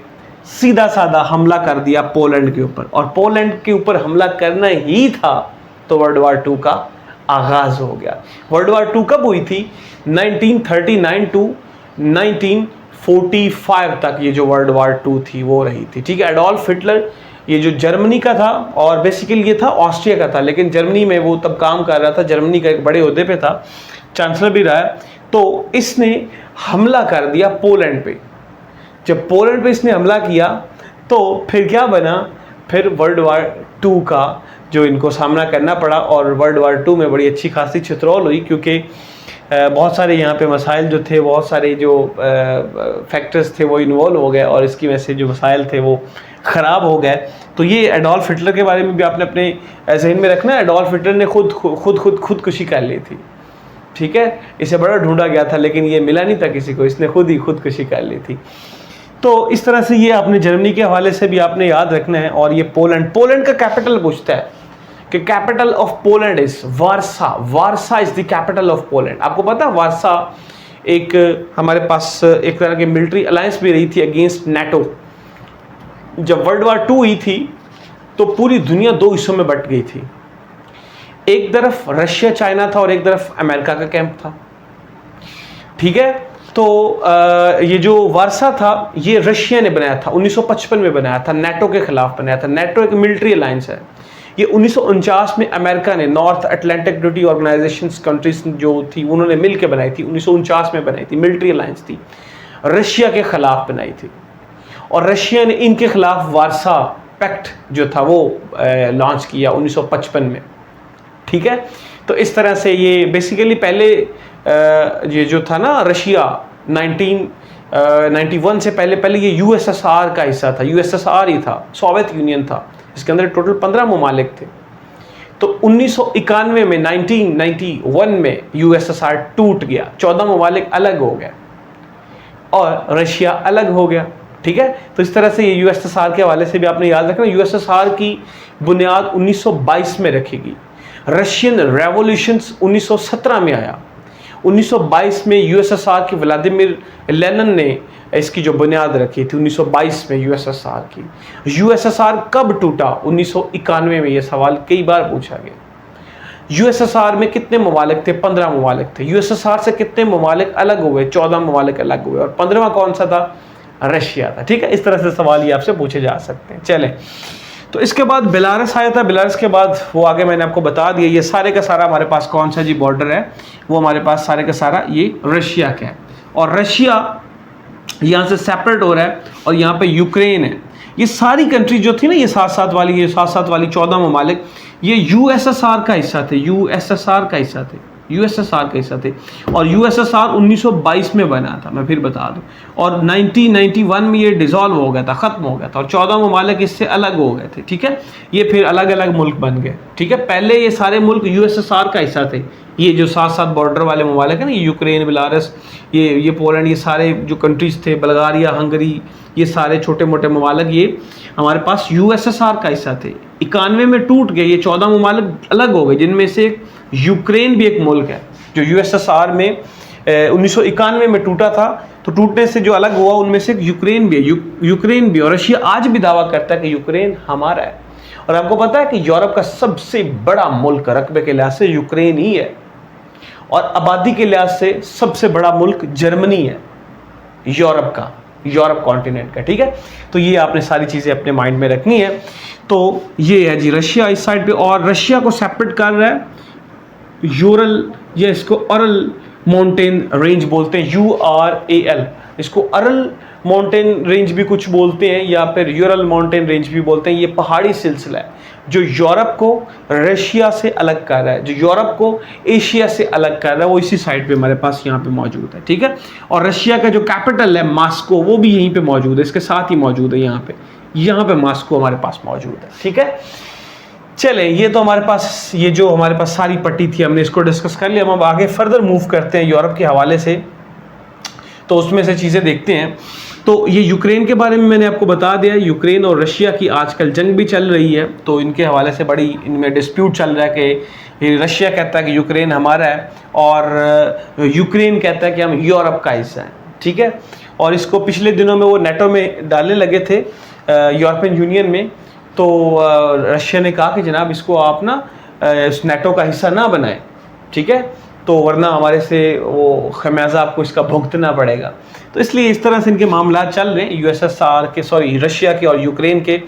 सीधा साधा हमला कर दिया पोलैंड के ऊपर, और पोलैंड के ऊपर हमला करना ही था तो वर्ल्ड वार 2 का आगाज हो गया। वर्ल्ड वार 2 कब हुई थी? 1939 टू 1945 तक ये जो वर्ल्ड वार 2 थी वो रही थी, ठीक है। एडोल्फ हिटलर ये जो जर्मनी का था, और बेसिकली ये था ऑस्ट्रिया का था, लेकिन जर्मनी में वो तब काम कर रहा था, जर्मनी का एक बड़े ओहदे पे था, चांसलर भी रहा है। तो इसने हमला कर दिया पोलैंड पे। जब पोलैंड पे इसने हमला किया तो फिर क्या बना? फिर वर्ल्ड वार 2 का जो इनको सामना करना पड़ा, और वर्ल्ड वार 2 में बड़ी अच्छी खासी चित्रोल हुई, क्योंकि बहुत सारे यहाँ पे मसाइल जो थे, बहुत सारे जो फैक्टर्स थे वो इन्वॉल्व हो गए, और इसकी वजह से जो मसाइल थे वो ख़राब हो गए। तो ये एडोल्फ हिटलर के बारे में भी आपने अपने जहन में रखना है। एडोल्फ हिटलर ने खुदकुशी कर ली थी, ठीक है। इसे बड़ा ढूंढा गया था लेकिन ये मिला नहीं था किसी को, इसने खुद ही खुदकुशी कर ली थी। तो इस तरह से ये आपने जर्मनी के हवाले से भी आपने याद रखना है। और ये पोलैंड का कैपिटल पूछता है कि capital of Poland is Warsaw. Warsaw is the capital of Poland. आपको पता है वारसा एक हमारे पास एक तरह की मिलिट्री अलायंस भी रही थी अगेंस्ट नाटो। जब वर्ल्ड वार 2 हुई थी तो पूरी दुनिया 2 हिस्सों में बट गई थी। एक तरफ रशिया चाइना था और एक तरफ अमेरिका का कैंप था, ठीक है। तो ये जो वारसा था ये रशिया ने बनाया था, 1955 में बनाया था, नाटो के खिलाफ बनाया था। नाटो एक मिलिट्री अलायंस है। ये 1949 में अमेरिका ने, North Atlantic Treaty Organization countries जो थी उन्होंने मिल के बनाई थी, 1949 में बनाई थी, मिलिट्री अलायंस थी, रशिया के खिलाफ बनाई थी। और रशिया ने इनके खिलाफ वारसा पैक्ट जो था वो लॉन्च किया 1955 में, ठीक है। तो इस तरह से ये बेसिकली पहले ये जो था ना रशिया 1991 से पहले ये यूएसएसआर का हिस्सा था, यूएसएसआर ही था, सोवियत यूनियन था। इसके अंदर टोटल 15 ममालिक थे। तो 1991 में 1991 में यूएसएसआर टूट गया, 14 ममालिक अलग हो गए और रशिया अलग हो गया, ठीक है। तो इस तरह से ये यूएसएसआर के हवाले से भी आपने याद रखना। यूएसएसआर की बुनियाद 1922 में रखेगी। रशियन रेवोल्यूशन 1917 में आया। 1922 में यूएसएसआर की व्लादिमीर लेनिन ने इसकी जो बुनियाद रखी थी 1922 में यूएसएसआर की। यूएसएसआर कब टूटा? 1991 में। यह सवाल कई बार पूछा गया। यूएसएसआर में कितने ममालिक थे? 15 ममालिक थे। यूएसएसआर से कितने ममालिक अलग हुए? 14 ममालिक अलग हुए, और 15वां कौन सा था? रशिया था, ठीक है। इस तरह से सवाल ये आपसे पूछे जा सकते हैं। चलें, तो इसके बाद बेलारस आया था। बेलारस के बाद वो आगे मैंने आपको बता दिया। ये सारे का सारा हमारे पास कौन सा जी बॉर्डर है? वो हमारे पास सारे का सारा ये रशिया का है, और रशिया यहाँ से सेपरेट हो रहा है, और यहाँ पे यूक्रेन है। ये सारी कंट्री जो थी ना, ये साथ साथ वाली 14 ममालिक, ये यूएसएसआर का हिस्सा थे, यूएसएसआर का हिस्सा थे। और यूएसएसआर 1922 में बना था, मैं फिर बता दूं, और 1991 में ये डिसॉल्व हो गया था, ख़त्म हो गया था, और 14 ममालिक इससे अलग हो गए थे, ठीक है। ये फिर अलग अलग मुल्क बन गए, ठीक है। पहले ये सारे मुल्क यूएसएसआर का हिस्सा थे, ये जो साथ साथ बॉर्डर वाले ममालिक हैं ना, ये यूक्रेन, बेलारूस, ये पोलैंड, ये सारे जो कंट्रीज़ थे, बल्गारिया, हंगरी, ये सारे छोटे मोटे ममालिक ये हमारे पास यूएसएसआर का हिस्सा थे। 91 में टूट गए, ये 14 ममालिक अलग हो गए, जिनमें से यूक्रेन भी एक मुल्क है जो यूएसएसआर में 1991 में टूटा था। तो टूटने से जो अलग हुआ उनमें से यूक्रेन भी है। यूक्रेन भी, और रशिया आज भी दावा करता है कि यूक्रेन हमारा है। और आपको पता है कि यूरोप का सबसे बड़ा मुल्क रकबे के लिहाज से यूक्रेन ही है, और आबादी के लिहाज से सबसे बड़ा मुल्क जर्मनी है यूरोप का, यूरोप कॉन्टिनेंट का। ठीक है, तो ये आपने सारी चीज़ें अपने माइंड में रखनी है। तो ये है जी रशिया इस साइड पे, और रशिया को सेपरेट कर रहा है यूरल, या इसको अरल माउंटेन रेंज बोलते हैं, URAL, इसको अरल माउंटेन रेंज भी कुछ बोलते हैं, या फिर यूरल माउंटेन रेंज भी बोलते हैं। ये पहाड़ी सिलसिला है जो यूरोप को रशिया से अलग कर रहा है, जो यूरोप को एशिया से अलग कर रहा है, वो इसी साइड पे हमारे पास यहाँ पे मौजूद है। ठीक है, और रशिया का जो कैपिटल है मॉस्को, वो भी यहीं पे मौजूद है, इसके साथ ही मौजूद है यहाँ पे मॉस्को हमारे पास मौजूद है। ठीक है, चले, ये तो हमारे पास, ये जो हमारे पास सारी पट्टी थी हमने इसको डिस्कस कर लिया। हम अब आगे फर्दर मूव करते हैं यूरोप के हवाले से, तो उसमें से चीज़ें देखते हैं। तो ये यूक्रेन के बारे में मैंने आपको बता दिया। यूक्रेन और रशिया की आजकल जंग भी चल रही है, तो इनके हवाले से बड़ी इनमें डिस्प्यूट चल रहा है कि रशिया कहता है कि यूक्रेन हमारा है, और यूक्रेन कहता है कि हम यूरोप का हिस्सा हैं। ठीक है, और इसको पिछले दिनों में वो नेटो में डालने लगे थे, यूरोपियन यूनियन में। तो रशिया ने कहा कि जनाब इसको आप ना इस नेटो का हिस्सा ना बनाएं, ठीक है, तो वरना हमारे से वो खमियाजा आपको इसका भुगतना पड़ेगा। तो इसलिए इस तरह से इनके मामला चल रहे हैं यूएसएसआर के, सॉरी रशिया के और यूक्रेन के।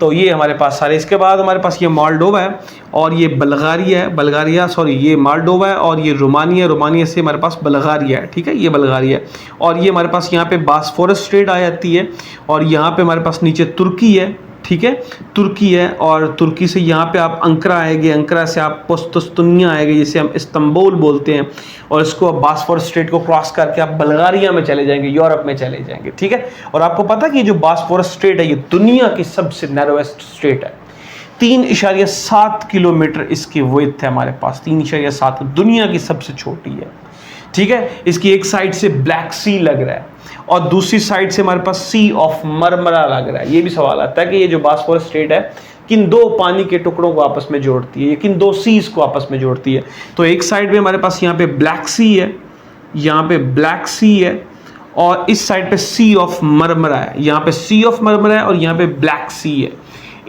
तो ये हमारे पास सारे, इसके बाद हमारे पास ये मोल्डोवा है, और ये बल्गारिया है, बल्गारिया सॉरी ये मोल्डोवा है, और ये रोमानिया, रोमानिया से हमारे पास बल्गारिया है। ठीक है, ये बल्गारिया है, और ये हमारे पास यहाँ पे बास्फोरस स्ट्रेट आ जाती है, और यहाँ पे हमारे पास नीचे तुर्की है। ठीक है, तुर्की है, और तुर्की से यहाँ पे आप अंकरा आएंगे, अंकरा से आप पोस्तुनिया आएंगे, जिसे हम इस्तांबुल बोलते हैं, और इसको आप बास्फोरस स्ट्रेट को क्रॉस करके आप बल्गारिया में चले जाएंगे, यूरोप में चले जाएंगे। ठीक है, और आपको पता है कि जो बास्फोरस स्ट्रेट है ये दुनिया की सबसे नैरोएस्ट स्ट्रेट है। 3.7 किलोमीटर इसकी विड्थ है हमारे पास, 3.7, दुनिया की सबसे छोटी है। ठीक है, इसकी एक साइड से ब्लैक सी लग रहा है, और दूसरी साइड से हमारे पास सी ऑफ मरमरा लग रहा है। ये भी सवाल आता है कि ये जो बास्फोरस स्ट्रेट है किन दो पानी के टुकड़ों को आपस में जोड़ती है, ये किन दो सीज को आपस में जोड़ती है। तो एक साइड में हमारे पास यहाँ पे ब्लैक सी है, यहाँ पे ब्लैक सी है, और इस साइड पे सी ऑफ मरमरा है, यहाँ पे सी ऑफ मरमरा है, और यहाँ पे ब्लैक सी है।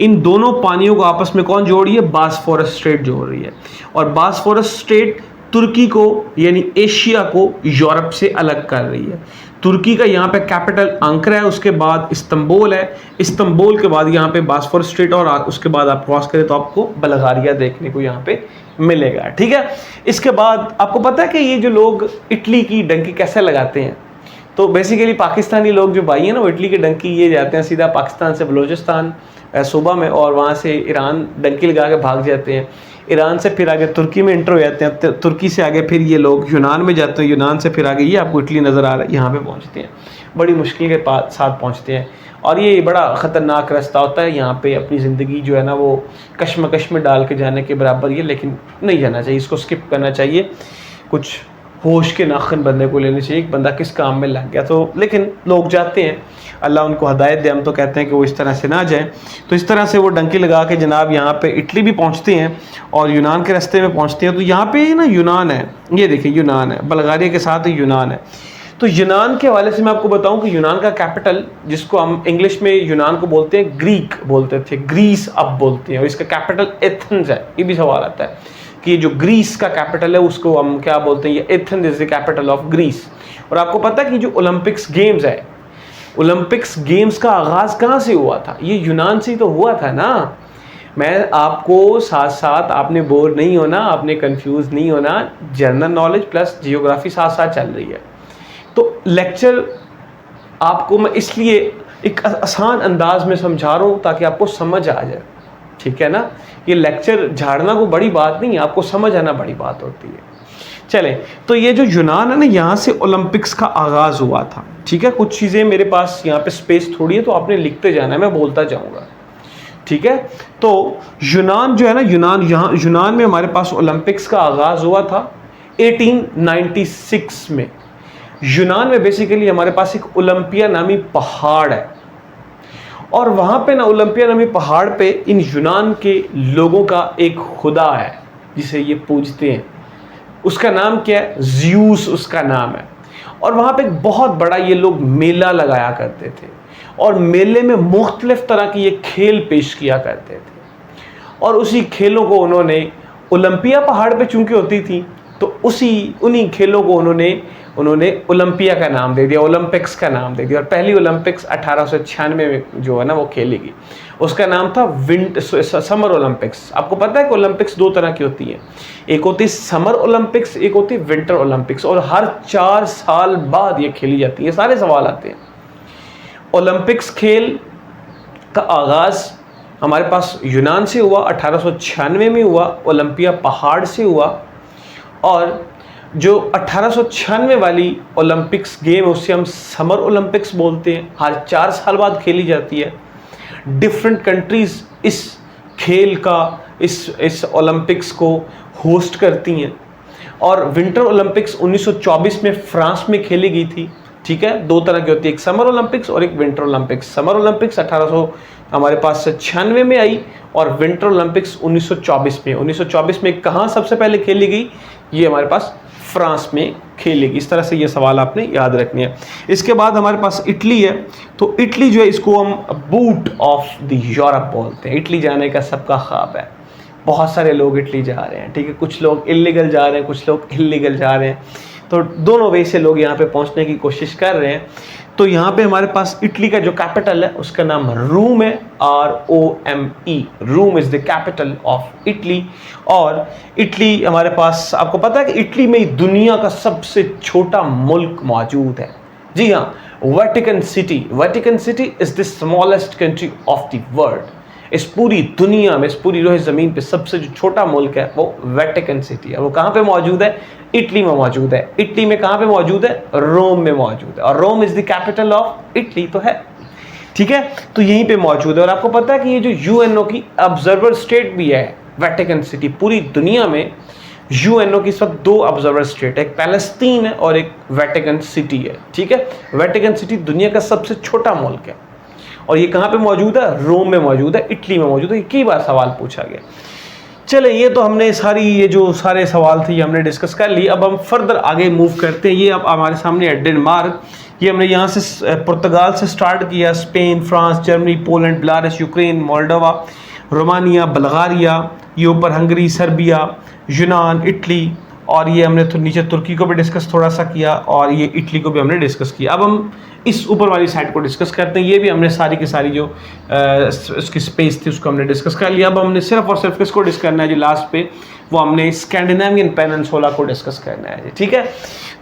इन दोनों पानियों को आपस में कौन जोड़ रही है? बास्फोरस स्ट्रेट जोड़ रही है। और बास्फोरस स्ट्रेट तुर्की को यानी एशिया को यूरोप से अलग कर रही है। तुर्की का यहाँ पे कैपिटल अंकरा है, उसके बाद इस्तांबुल है, इस्तांबुल के बाद यहाँ पे बास्फोरस स्ट्रेट, और उसके बाद आप क्रॉस करें तो आपको बल्गारिया देखने को यहाँ पे मिलेगा। ठीक है, इसके बाद आपको पता है कि ये जो लोग इटली की डंकी कैसे लगाते हैं? तो बेसिकली पाकिस्तानी लोग जो भाई हैं ना, वो इटली की डंकी ये जाते हैं सीधा पाकिस्तान से बलूचिस्तान सूबा में, और वहाँ से ईरान डंकी लगा के भाग जाते हैं। ईरान से फिर आगे तुर्की में इंटर हो जाते हैं, तुर्की से आगे फिर ये लोग यूनान में जाते हैं, यूनान से फिर आगे ये आपको इटली नज़र आ रहा है, यहाँ पे पहुँचते हैं, बड़ी मुश्किल के साथ पहुँचते हैं। और ये बड़ा ख़तरनाक रास्ता होता है, यहाँ पे अपनी ज़िंदगी जो है ना वो कश्मकश में डाल के जाने के बराबर ही है, लेकिन नहीं जाना चाहिए, इसको स्किप करना चाहिए। कुछ होश के नाखन बंदे को लेने चाहिए, एक बंदा किस काम में लग गया तो, लेकिन लोग जाते हैं, अल्लाह उनको हदायत दे। हम तो कहते हैं कि वो इस तरह से ना जाएं। तो इस तरह से वो डंकी लगा के जनाब यहाँ पे इटली भी पहुँचते हैं और यूनान के रास्ते में पहुँचते हैं। तो यहाँ पे ना यूनान है, ये देखिए यूनान है, बल्गारिया के साथ यूनान है। तो यूनान के हवाले से मैं आपको बताऊं कि यूनान का कैपिटल, जिसको हम इंग्लिश में यूनान को बोलते हैं ग्रीक बोलते थे, ग्रीस अब बोलते हैं, और इसका कैपिटल एथेंस है। ये भी सवाल आता है कि जो ग्रीस का कैपिटल है उसको हम क्या बोलते हैं? ये Athens is the capital of Greece. और आपको पता है कि जो ओलंपिक्स गेम्स है, ओलंपिक्स गेम्स का आगाज़ कहाँ से हुआ था? ये यूनान से ही तो हुआ था ना। मैं आपको साथ साथ, आपने बोर नहीं होना, आपने कंफ्यूज नहीं होना, जनरल नॉलेज प्लस जियोग्राफी साथ साथ चल रही है। तो लेक्चर आपको मैं इसलिए एक आसान अंदाज में समझा रहा हूँ ताकि आपको समझ आ जाए, ठीक है ना। ये लेक्चर झाड़ना को बड़ी बात नहीं है, आपको समझ आना बड़ी बात होती है। चले, तो ये जो यूनान है ना, यहाँ से ओलंपिक्स का आगाज़ हुआ था, ठीक है। कुछ चीज़ें मेरे पास यहाँ पे स्पेस थोड़ी है तो आपने लिखते जाना है, मैं बोलता जाऊँगा। ठीक है। तो यूनान जो है ना, यूनान में हमारे पास ओलंपिक्स का आगाज़ हुआ था 1896 में। यूनान में बेसिकली हमारे पास एक ओलंपिया नामी पहाड़ है, और वहाँ पे ना ओलंपिया नामी पहाड़ पे इन यूनान के लोगों का एक खुदा है जिसे ये पूजते हैं। उसका नाम क्या है? ज़्यूस उसका नाम है। और वहाँ पे एक बहुत बड़ा ये लोग मेला लगाया करते थे, और मेले में मुख्तलिफ तरह की ये खेल पेश किया करते थे। और उसी खेलों को उन्होंने ओलंपिया पहाड़ पे चूंकि होती थी, तो उन्हीं खेलों को उन्होंने ओलंपिया का नाम दे दिया, ओलंपिक्स का नाम दे दिया। और पहली ओलंपिक्स 1896 में जो है ना वो खेली गई, उसका नाम था समर ओलंपिक्स। आपको पता है कि ओलंपिक्स दो तरह की होती है, एक होती है समर ओलंपिक्स, एक होती है विंटर ओलंपिक्स, और हर 4 साल बाद ये खेली जाती है। सारे सवाल आते हैं। ओलंपिक्स खेल का आगाज़ हमारे पास यूनान से हुआ, 1896 में हुआ, ओलंपिया पहाड़ से हुआ। और जो 1896 वाली ओलंपिक्स गेम है उसे हम समर ओलंपिक्स बोलते हैं, हर 4 साल बाद खेली जाती है। डिफरेंट कंट्रीज़ इस खेल का, इस ओलंपिक्स को होस्ट करती हैं। और विंटर ओलंपिक्स 1924 में फ्रांस में खेली गई थी, ठीक है। दो तरह की होती है, एक समर ओलंपिक्स और एक विंटर ओलंपिक्स। समर ओलंपिक्स 1800 हमारे पास 96 में आई, और विंटर ओलंपिक्स 1924 में। 1924 में कहाँ सबसे पहले खेली गई? ये हमारे पास फ्रांस में खेली गई। इस तरह से ये सवाल आपने याद रखनी है। इसके बाद हमारे पास इटली है। तो इटली जो है, इसको हम बूट ऑफ द यूरोप बोलते हैं। इटली जाने का सबका ख्वाब है, बहुत सारे लोग इटली जा रहे हैं, ठीक है। कुछ लोग इलीगल जा रहे हैं, कुछ लोग इलीगल जा रहे हैं, तो दोनों वे से लोग यहाँ पे पहुँचने की कोशिश कर रहे हैं। तो यहाँ पे हमारे पास इटली का जो कैपिटल है उसका नाम रोम है, ROME। Rome is the capital of Italy. और इटली हमारे पास, आपको पता है कि इटली में ही दुनिया का सबसे छोटा मुल्क मौजूद है। जी हाँ, Vatican city is the smallest country of the world. इस पूरी दुनिया में, इस पूरी रोए ज़मीन पे सबसे जो छोटा मुल्क है वो वेटिकन सिटी है। वो कहाँ पे मौजूद है? इटली में मौजूद है। इटली में कहाँ पे मौजूद है? रोम में मौजूद है। और Rome is the capital of Italy तो है, ठीक है। तो यहीं पे मौजूद है। और आपको पता है कि ये जो UNO की ऑब्जर्वर स्टेट भी है वेटिकन सिटी। पूरी दुनिया में UNO की सब 2 ऑब्जर्वर स्टेट है, एक पैलेस्तीन है और एक वेटिकन सिटी है, ठीक है। वेटिकन सिटी दुनिया का सबसे छोटा मुल्क है, और ये कहाँ पे मौजूद है? रोम में मौजूद है, इटली में मौजूद है। कई बार सवाल पूछा गया। चले, ये तो हमने ये जो सारे सवाल थे ये हमने डिस्कस कर लिए। अब हम फर्दर आगे मूव करते हैं। ये अब हमारे सामने है डेनमार्क। ये हमने यहाँ से पुर्तगाल से स्टार्ट किया, Spain, France, Germany, Poland, Belarus, Ukraine, Moldova, Romania, Bulgaria, ये ऊपर हंगरी, सर्बिया, यूनान, इटली, और ये हमने तो नीचे तुर्की को भी डिस्कस थोड़ा सा किया, और ये इटली को भी हमने डिस्कस किया। अब हम इस ऊपर वाली साइड को डिस्कस करते हैं। ये भी हमने सारी की सारी जो उसकी स्पेस थी उसको हमने डिस्कस कर लिया। अब हमने सिर्फ और सिर्फ किसको डिस्कस करना है जी? लास्ट पे वो हमने स्कैंडिनेवियन पेनिनसुला को डिस्कस करना है जी, ठीक है।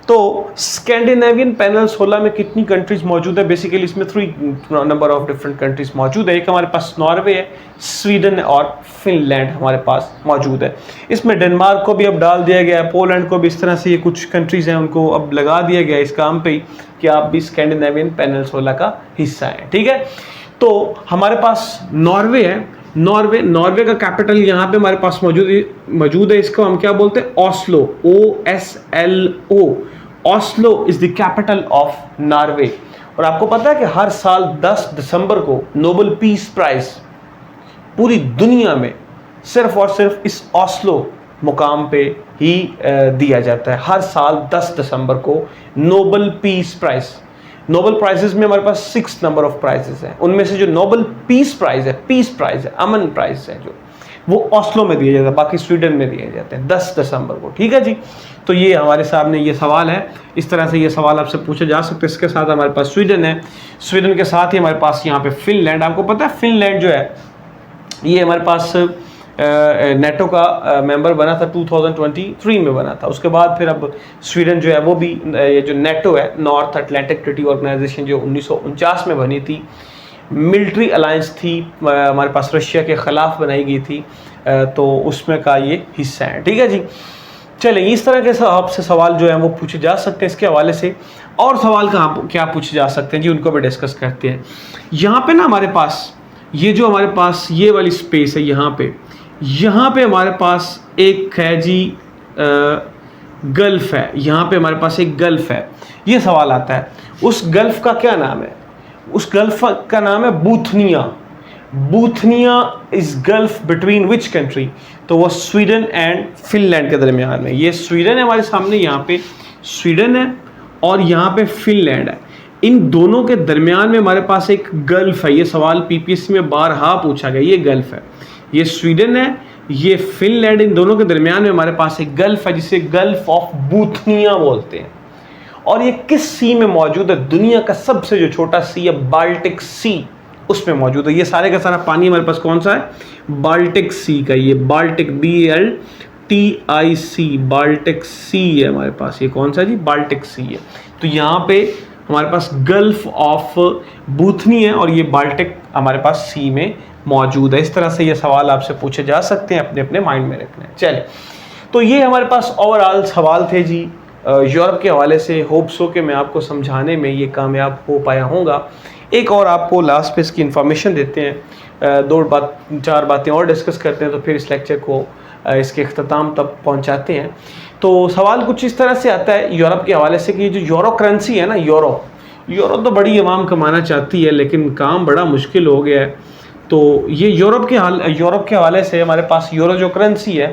तो स्कैंडिनेवियन पेनिनसुला में कितनी कंट्रीज मौजूद है? बेसिकली इसमें 3 नंबर ऑफ डिफरेंट कंट्रीज मौजूद है। एक हमारे पास नॉर्वे है, स्वीडन और फिनलैंड हमारे पास मौजूद है। इसमें डेनमार्क को भी अब डाल दिया गया है, पोलैंड को भी। इस तरह से ये कुछ कंट्रीज हैं उनको अब लगा दिया गया है इस काम पे कि आप भी स्कैंडिनेवियन पेनिनसुला का हिस्सा हैं, ठीक है। तो हमारे पास नॉर्वे है। नॉर्वे का कैपिटल यहाँ पे हमारे पास मौजूद है। इसको हम क्या बोलते हैं? Oslo, OSLO। Oslo is the capital of Norway. और आपको पता है कि हर साल 10 दिसंबर को नोबेल पीस प्राइज पूरी दुनिया में सिर्फ और सिर्फ इस ऑस्लो मुकाम पे ही दिया जाता है। हर साल 10 दिसंबर को Nobel peace prize. Nobel prizes में हमारे पास 6 नंबर ऑफ प्राइजेस हैं। उनमें से जो नोबेल पीस प्राइज है, अमन प्राइज है, जो वो ऑस्लो में दिया जाता है, बाकी स्वीडन में दिए जाते हैं 10 दिसंबर को, ठीक है जी। तो ये हमारे सामने ये सवाल है। इस तरह से ये सवाल आपसे पूछे जा सकते हैं। इसके साथ हमारे पास स्वीडन है, स्वीडन के साथ ही हमारे पास यहाँ पे फिनलैंड। आपको पता है फिनलैंड जो है ये हमारे पास नेटो का मेंबर बना था, 2023 में बना था। उसके बाद फिर अब स्वीडन जो है वो भी, ये जो नेटो है, नॉर्थ अटलांटिक ट्रीटी ऑर्गेनाइजेशन, जो 1949 में बनी थी, मिलिट्री अलायंस थी, हमारे पास रशिया के ख़िलाफ़ बनाई गई थी, तो उसमें का ये हिस्सा है, ठीक है जी। चलें, इस तरह के आपसे सवाल जो है वो पूछे जा सकते हैं इसके हवाले से। और सवाल क्या पूछे जा सकते हैं जी, उनको भी डिस्कस करते हैं। यहाँ पे ना हमारे पास ये जो हमारे पास ये वाली स्पेस है यहाँ पे हमारे पास एक है जी गल्फ़ है, यहाँ पे हमारे पास एक गल्फ़ है। ये सवाल आता है उस गल्फ़ का क्या नाम है? उस गल्फ़ का नाम है Bothnia. Bothnia is gulf between which country? तो वो स्वीडन एंड फिनलैंड के दरमियान में। ये स्वीडन है हमारे सामने, यहाँ पे स्वीडन है और यहाँ पे फिनलैंड है। इन दोनों के दरमियान में हमारे पास एक गल्फ है। ये सवाल पीपीएससी में बारहा पूछा गया। ये गल्फ है, ये स्वीडन है, ये फिनलैंड, इन दोनों के दरमियान में हमारे पास एक गल्फ है जिसे गल्फ ऑफ बूथनिया बोलते हैं। और ये किस सी में मौजूद है? दुनिया का सबसे जो छोटा सी है बाल्टिक सी, उसमें मौजूद है। ये सारे का सारा पानी हमारे पास कौन सा है? बाल्टिक सी का। ये बाल्टिक BLTIC बाल्टिक सी है हमारे पास। ये कौन सा जी? बाल्टिक सी है। तो यहाँ पे हमारे पास गल्फ ऑफ बूथनी है और ये बाल्टिक हमारे पास सी में मौजूद है। इस तरह से ये सवाल आपसे पूछे जा सकते हैं, अपने अपने माइंड में रखना है। चलिए, तो ये हमारे पास ओवरऑल सवाल थे जी यूरोप के हवाले से। होप्स हो कि मैं आपको समझाने में ये कामयाब हो पाया होगा। एक और आपको लास्ट पे इसकी इन्फॉर्मेशन देते हैं, 2-4 बातें और डिस्कस करते हैं, तो फिर इस लेक्चर को इसके अख्ताम तक पहुंचाते हैं। तो सवाल कुछ इस तरह से आता है यूरोप के हवाले से कि जो यूरो करेंसी है ना, यूरो तो बड़ी आवाम कमाना चाहती है लेकिन काम बड़ा मुश्किल हो गया है। तो ये यूरोप के हवाले से हमारे पास यूरो जो करेंसी है,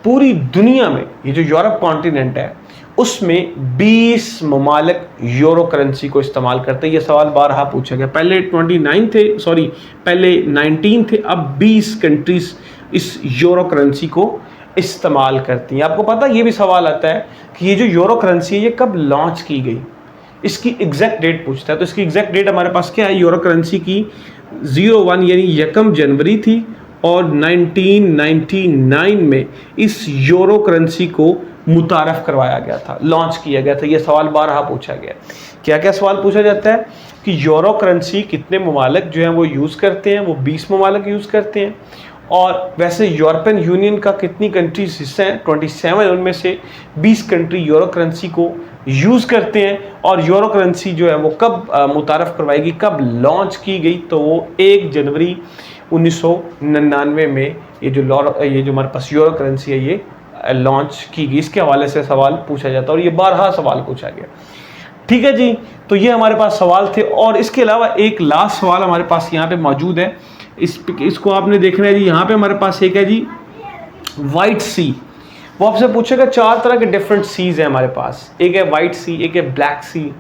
पूरी दुनिया में ये जो यूरोप कॉन्टिनेंट है उसमें 20 ममालिक यूरो करेंसी को इस्तेमाल करते हैं। ये सवाल बारहा पूछा गया। पहले 19 थे, अब 20 कंट्रीज इस यूरो करेंसी को इस्तेमाल करती हैं। आपको पता ये भी सवाल आता है कि ये जो यूरो करेंसी है ये कब लॉन्च की गई, इसकी एग्जैक्ट डेट पूछता है। तो इसकी एग्जैक्ट डेट हमारे पास क्या है? यूरो करेंसी की 01 यानी 1 जनवरी थी और 1999 में इस यूरो करेंसी को मुतारफ़ करवाया गया था, लॉन्च किया गया था। ये सवाल बारहा पूछा गया। क्या क्या सवाल पूछा जाता है कि यूरो करेंसी कितने ममालिक जो हैं वो यूज़ करते हैं? वो 20 ममालिक यूज़ करते हैं। और वैसे यूरोपियन यूनियन का कितनी कंट्रीज हिस्सा हैं? 27, उनमें से 20 कंट्री यूरो करेंसी को यूज़ करते हैं। और यूरो करेंसी जो है वो कब मुतारफ़ करवाएगी, कब लॉन्च की गई? तो वो 1 जनवरी 1999 में ये जो हमारे पास यूरो करेंसी है ये लॉन्च की गई। इसके हवाले से सवाल पूछा जाता है और ये बारहा सवाल पूछा गया। ठीक है जी, तो ये हमारे पास सवाल थे। और इसके अलावा एक लास्ट सवाल हमारे पास यहाँ पे मौजूद है, इसको आपने देखना है जी। यहाँ पे हमारे पास एक है जी वाइट सी। वो आपसे पूछेगा 4 तरह के डिफरेंट सीज है हमारे पास। एक है वाइट सी, एक है ब्लैक सी,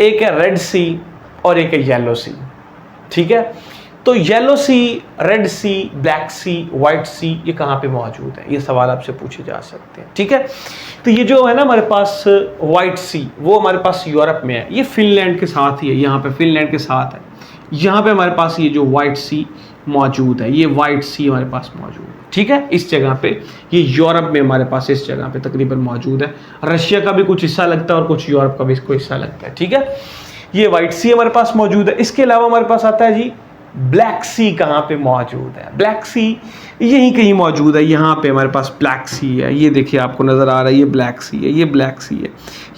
एक है रेड सी और एक है येलो सी। ठीक है, तो येलो सी, रेड सी, ब्लैक सी, वाइट सी ये कहाँ पे मौजूद है? ये सवाल आपसे पूछे जा सकते हैं। ठीक है, तो ये जो है ना हमारे पास वाइट सी, वो हमारे पास यूरोप में है। ये फिनलैंड के साथ ही है, यहाँ पे फिनलैंड के साथ है। यहाँ पे हमारे पास ये जो वाइट सी मौजूद है, ये वाइट सी हमारे पास मौजूद है। ठीक है, इस जगह पे ये यूरोप में हमारे पास इस जगह पे तकरीबन मौजूद है। रशिया का भी कुछ हिस्सा लगता है और कुछ यूरोप का भी कोई हिस्सा लगता है। ठीक है, ये वाइट सी हमारे पास मौजूद है। इसके अलावा हमारे पास आता है जी ब्लैक सी। कहाँ पे मौजूद है? ब्लैक सी यहीं कहीं मौजूद है। यहाँ पे हमारे पास ब्लैक सी है। ये देखिए आपको नज़र आ रहा है, ये ब्लैक सी है, ये ब्लैक सी है।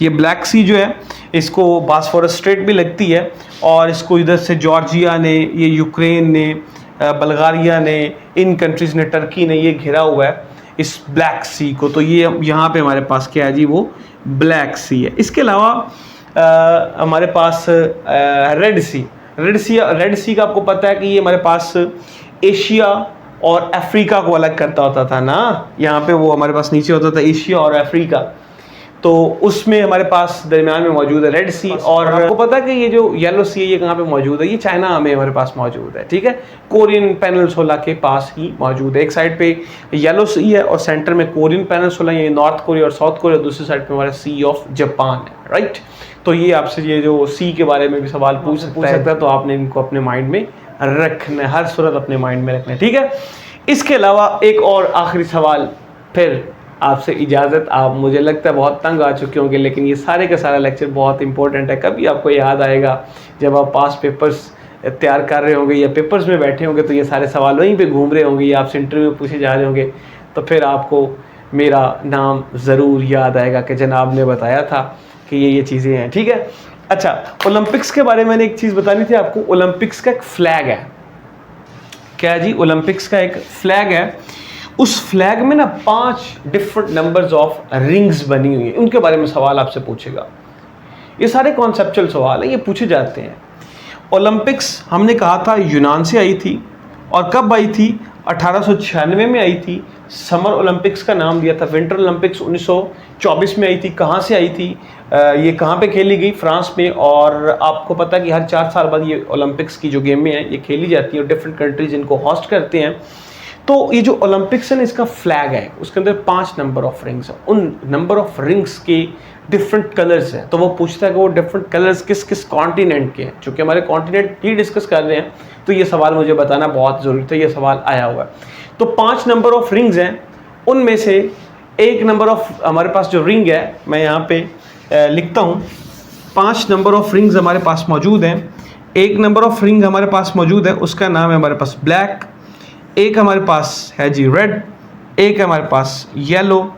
ये ब्लैक सी जो है इसको बास्फोरस स्ट्रेट भी लगती है और इसको इधर से जॉर्जिया ने, ये यूक्रेन ने, बल्गारिया ने, इन कंट्रीज़ ने, टर्की ने ये घिरा हुआ है इस ब्लैक सी को। तो ये यहाँ पे हमारे पास क्या है जी? वो ब्लैक सी है। इसके अलावा हमारे पास रेड सी का आपको पता है कि ये हमारे पास एशिया और अफ्रीका को अलग करता होता था ना। यहाँ पे वो हमारे पास नीचे होता था एशिया और अफ्रीका, तो उसमें हमारे पास दरमियान में मौजूद है रेड सी। और आपको पता है कि ये जो येलो सी है ये कहाँ पे मौजूद है? ये चाइना में हमारे पास मौजूद है। ठीक है, कोरियन पेनिनसुला के पास ही मौजूद है। एक साइड पे येलो सी है और सेंटर में कोरियन पेनिनसुला, ये नॉर्थ कोरिया और साउथ कोरिया, दूसरी साइड पे हमारा सी ऑफ जापान है। राइट, तो ये आपसे ये जो सी के बारे में भी सवाल पूछ सकता है, तो आपने इनको अपने माइंड में रखना है, हर सूरत अपने माइंड में रखना है। ठीक है, इसके अलावा एक और आखिरी सवाल, फिर आपसे इजाज़त। आप मुझे लगता है बहुत तंग आ चुके होंगे, लेकिन ये सारे का सारा लेक्चर बहुत इंपॉर्टेंट है। कभी आपको याद आएगा जब आप पास पेपर्स तैयार कर रहे होंगे या पेपर्स में बैठे होंगे, तो ये सारे सवाल वहीं पे घूम रहे होंगे या आपसे इंटरव्यू में पूछे जा रहे होंगे, तो फिर आपको मेरा नाम ज़रूर याद आएगा कि जनाब ने बताया था कि ये चीज़ें हैं। ठीक है, अच्छा, ओलंपिक्स के बारे में मैंने एक चीज़ बतानी थी आपको। ओलंपिक्स का एक फ्लैग है, क्या है जी, ओलंपिक्स का एक फ्लैग है। उस फ्लैग में ना 5 डिफरेंट नंबर्स ऑफ रिंग्स बनी हुई है, उनके बारे में सवाल आपसे पूछेगा। ये सारे कॉन्सेप्चुअल सवाल है, ये पूछे जाते हैं। ओलंपिक्स हमने कहा था यूनान से आई थी, और कब आई थी? 1896 में आई थी। समर ओलंपिक्स का नाम दिया था। विंटर ओलंपिक्स 1924 में आई थी। कहाँ से आई थी? ये कहाँ पे खेली गई? फ्रांस में। और आपको पता है कि हर 4 साल बाद ये ओलंपिक्स की जो गेमें हैं ये खेली जाती हैं, और डिफरेंट कंट्रीज इनको होस्ट करते हैं। तो ये जो ओलंपिक्स है ना, इसका फ्लैग है, उसके अंदर 5 नंबर ऑफ रिंग्स हैं। उन नंबर ऑफ रिंग्स के डिफरेंट कलर्स हैं। तो वो पूछता है कि वो डिफरेंट कलर्स किस किस कॉन्टिनेंट के हैं। चूँकि हमारे कॉन्टिनेंट ही डिस्कस कर रहे हैं, तो ये सवाल मुझे बताना बहुत ज़रूरी था, ये सवाल आया हुआ है। तो 5 नंबर ऑफ रिंग्स हैं, उनमें से एक नंबर ऑफ हमारे पास जो रिंग है, मैं यहाँ पे लिखता हूँ। 5 नंबर ऑफ रिंग्स हमारे पास मौजूद हैं। एक नंबर ऑफ रिंग हमारे पास मौजूद है, उसका नाम है हमारे पास ब्लैक। एक हमारे पास है जी रेड, एक हमारे पास येलो,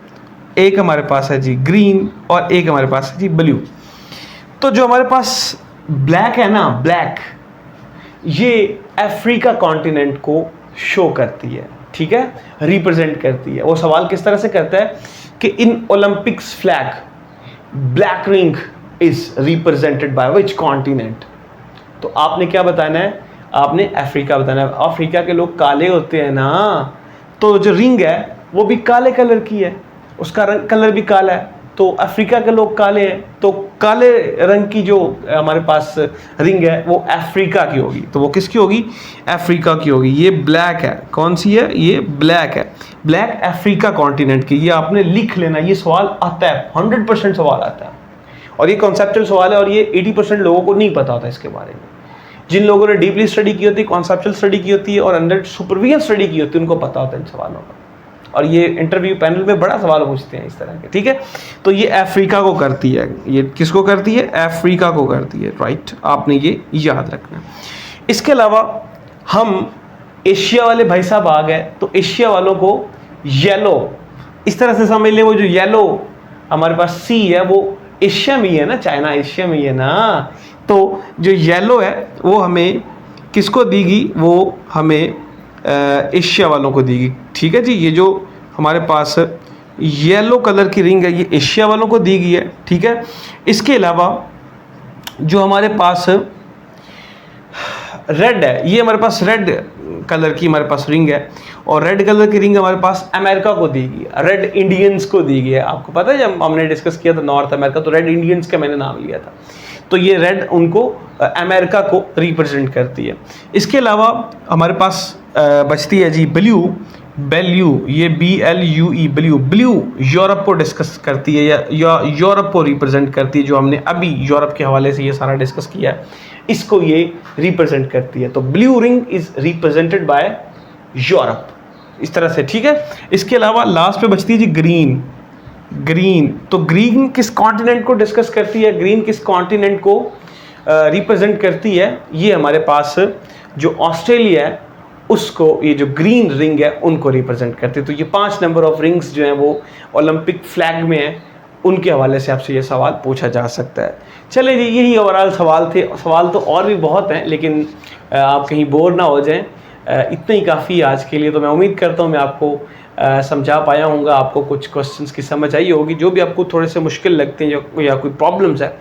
एक हमारे पास है जी ग्रीन, और एक हमारे पास है जी ब्लू। तो जो हमारे पास ब्लैक है ना, ब्लैक, ये अफ्रीका कॉन्टिनेंट को शो करती है, ठीक है, रिप्रेजेंट करती है। वो सवाल किस तरह से करता है कि in Olympics flag black ring is represented by which continent. तो आपने क्या बताना है? आपने अफ्रीका बताना है। अफ्रीका के लोग काले होते हैं ना, तो जो रिंग है वो भी काले कलर की है, उसका रंग कलर भी काला है। तो अफ्रीका के लोग काले हैं, तो काले रंग की जो हमारे पास रिंग है वो अफ्रीका की होगी। तो वो किसकी होगी? अफ्रीका की होगी। ये ब्लैक है, कौन सी है? ये ब्लैक है, ब्लैक अफ्रीका कॉन्टिनेंट की। ये आपने लिख लेना, ये सवाल आता है, 100% सवाल आता है, और ये कॉन्सेप्चुअल सवाल है, और ये 80% लोगों को नहीं पता होता इसके बारे में। जिन लोगों ने डीपली स्टडी की होती है, कॉन्सेप्चुअल स्टडी की होती है, और अंडर सुपरविजन स्टडी की होती है, उनको पता होता है इन सवालों का। और ये इंटरव्यू पैनल में बड़ा सवाल पूछते हैं इस तरह के, ठीक है। तो ये अफ्रीका को करती है। ये किसको करती है? अफ्रीका को करती है, राइट। आपने ये याद रखना। इसके अलावा हम एशिया वाले भाई साहब आ गए, तो एशिया वालों को येलो इस तरह से समझ लें। वो जो येलो हमारे पास सी है वो एशिया में ही है ना, चाइना एशिया में ही है ना। तो जो येलो है वो हमें किसको देगी? वो हमें एशिया वालों को देगी, ठीक है जी। ये जो हमारे पास येलो कलर की रिंग है ये एशिया वालों को दी गई है, ठीक है। इसके अलावा जो हमारे पास रेड है, ये हमारे पास रेड कलर की हमारे पास रिंग है, और रेड कलर की रिंग हमारे पास अमेरिका को दी गई है, रेड इंडियंस को दी गई है। आपको पता है जब हमने डिस्कस किया था नॉर्थ अमेरिका, तो रेड इंडियंस का मैंने नाम लिया था। तो ये रेड उनको अमेरिका को रिप्रेजेंट करती है। इसके अलावा हमारे पास बचती है जी ब्लू, ये BLUE, ब्लू यूरोप को डिस्कस करती है, या यूरोप को रिप्रेजेंट करती है। जो हमने अभी यूरोप के हवाले से ये सारा डिस्कस किया है, इसको ये रिप्रेजेंट करती है। तो blue ring is represented by Europe, इस तरह से, ठीक है। इसके अलावा लास्ट पे बचती है जी ग्रीन। तो ग्रीन किस कॉन्टिनेंट को डिस्कस करती है? ग्रीन किस कॉन्टिनेंट को रिप्रेजेंट करती है? ये हमारे पास जो ऑस्ट्रेलिया है उसको ये जो ग्रीन रिंग है उनको रिप्रेजेंट करती है। तो ये 5 नंबर ऑफ रिंग्स जो हैं वो ओलंपिक फ्लैग में हैं, उनके हवाले से आपसे ये सवाल पूछा जा सकता है। चलिए जी, यही ओवरऑल सवाल थे। सवाल तो और भी बहुत हैं, लेकिन आप कहीं बोर ना हो जाएं, इतना ही काफ़ी आज के लिए। तो मैं उम्मीद करता हूँ मैं आपको समझा पाया हूँगा, आपको कुछ क्वेश्चंस की समझ आई होगी। जो भी आपको थोड़े से मुश्किल लगते हैं या कोई प्रॉब्लम्स है,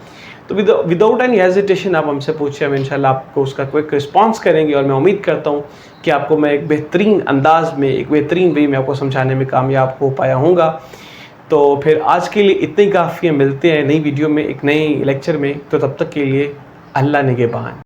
तो विदाउट एनी हेजिटेशन आप हमसे पूछें, हम इंशाल्लाह आपको उसका क्विक रिस्पांस करेंगे। और मैं उम्मीद करता हूँ कि आपको मैं एक बेहतरीन अंदाज में, एक बेहतरीन वे में आपको समझाने में कामयाब हो पाया हूँगा। तो फिर आज के लिए इतने ही काफ़ी है। मिलते हैं नई वीडियो में, एक नए लेक्चर में। तो तब तक के लिए अल्लाह निगहबान।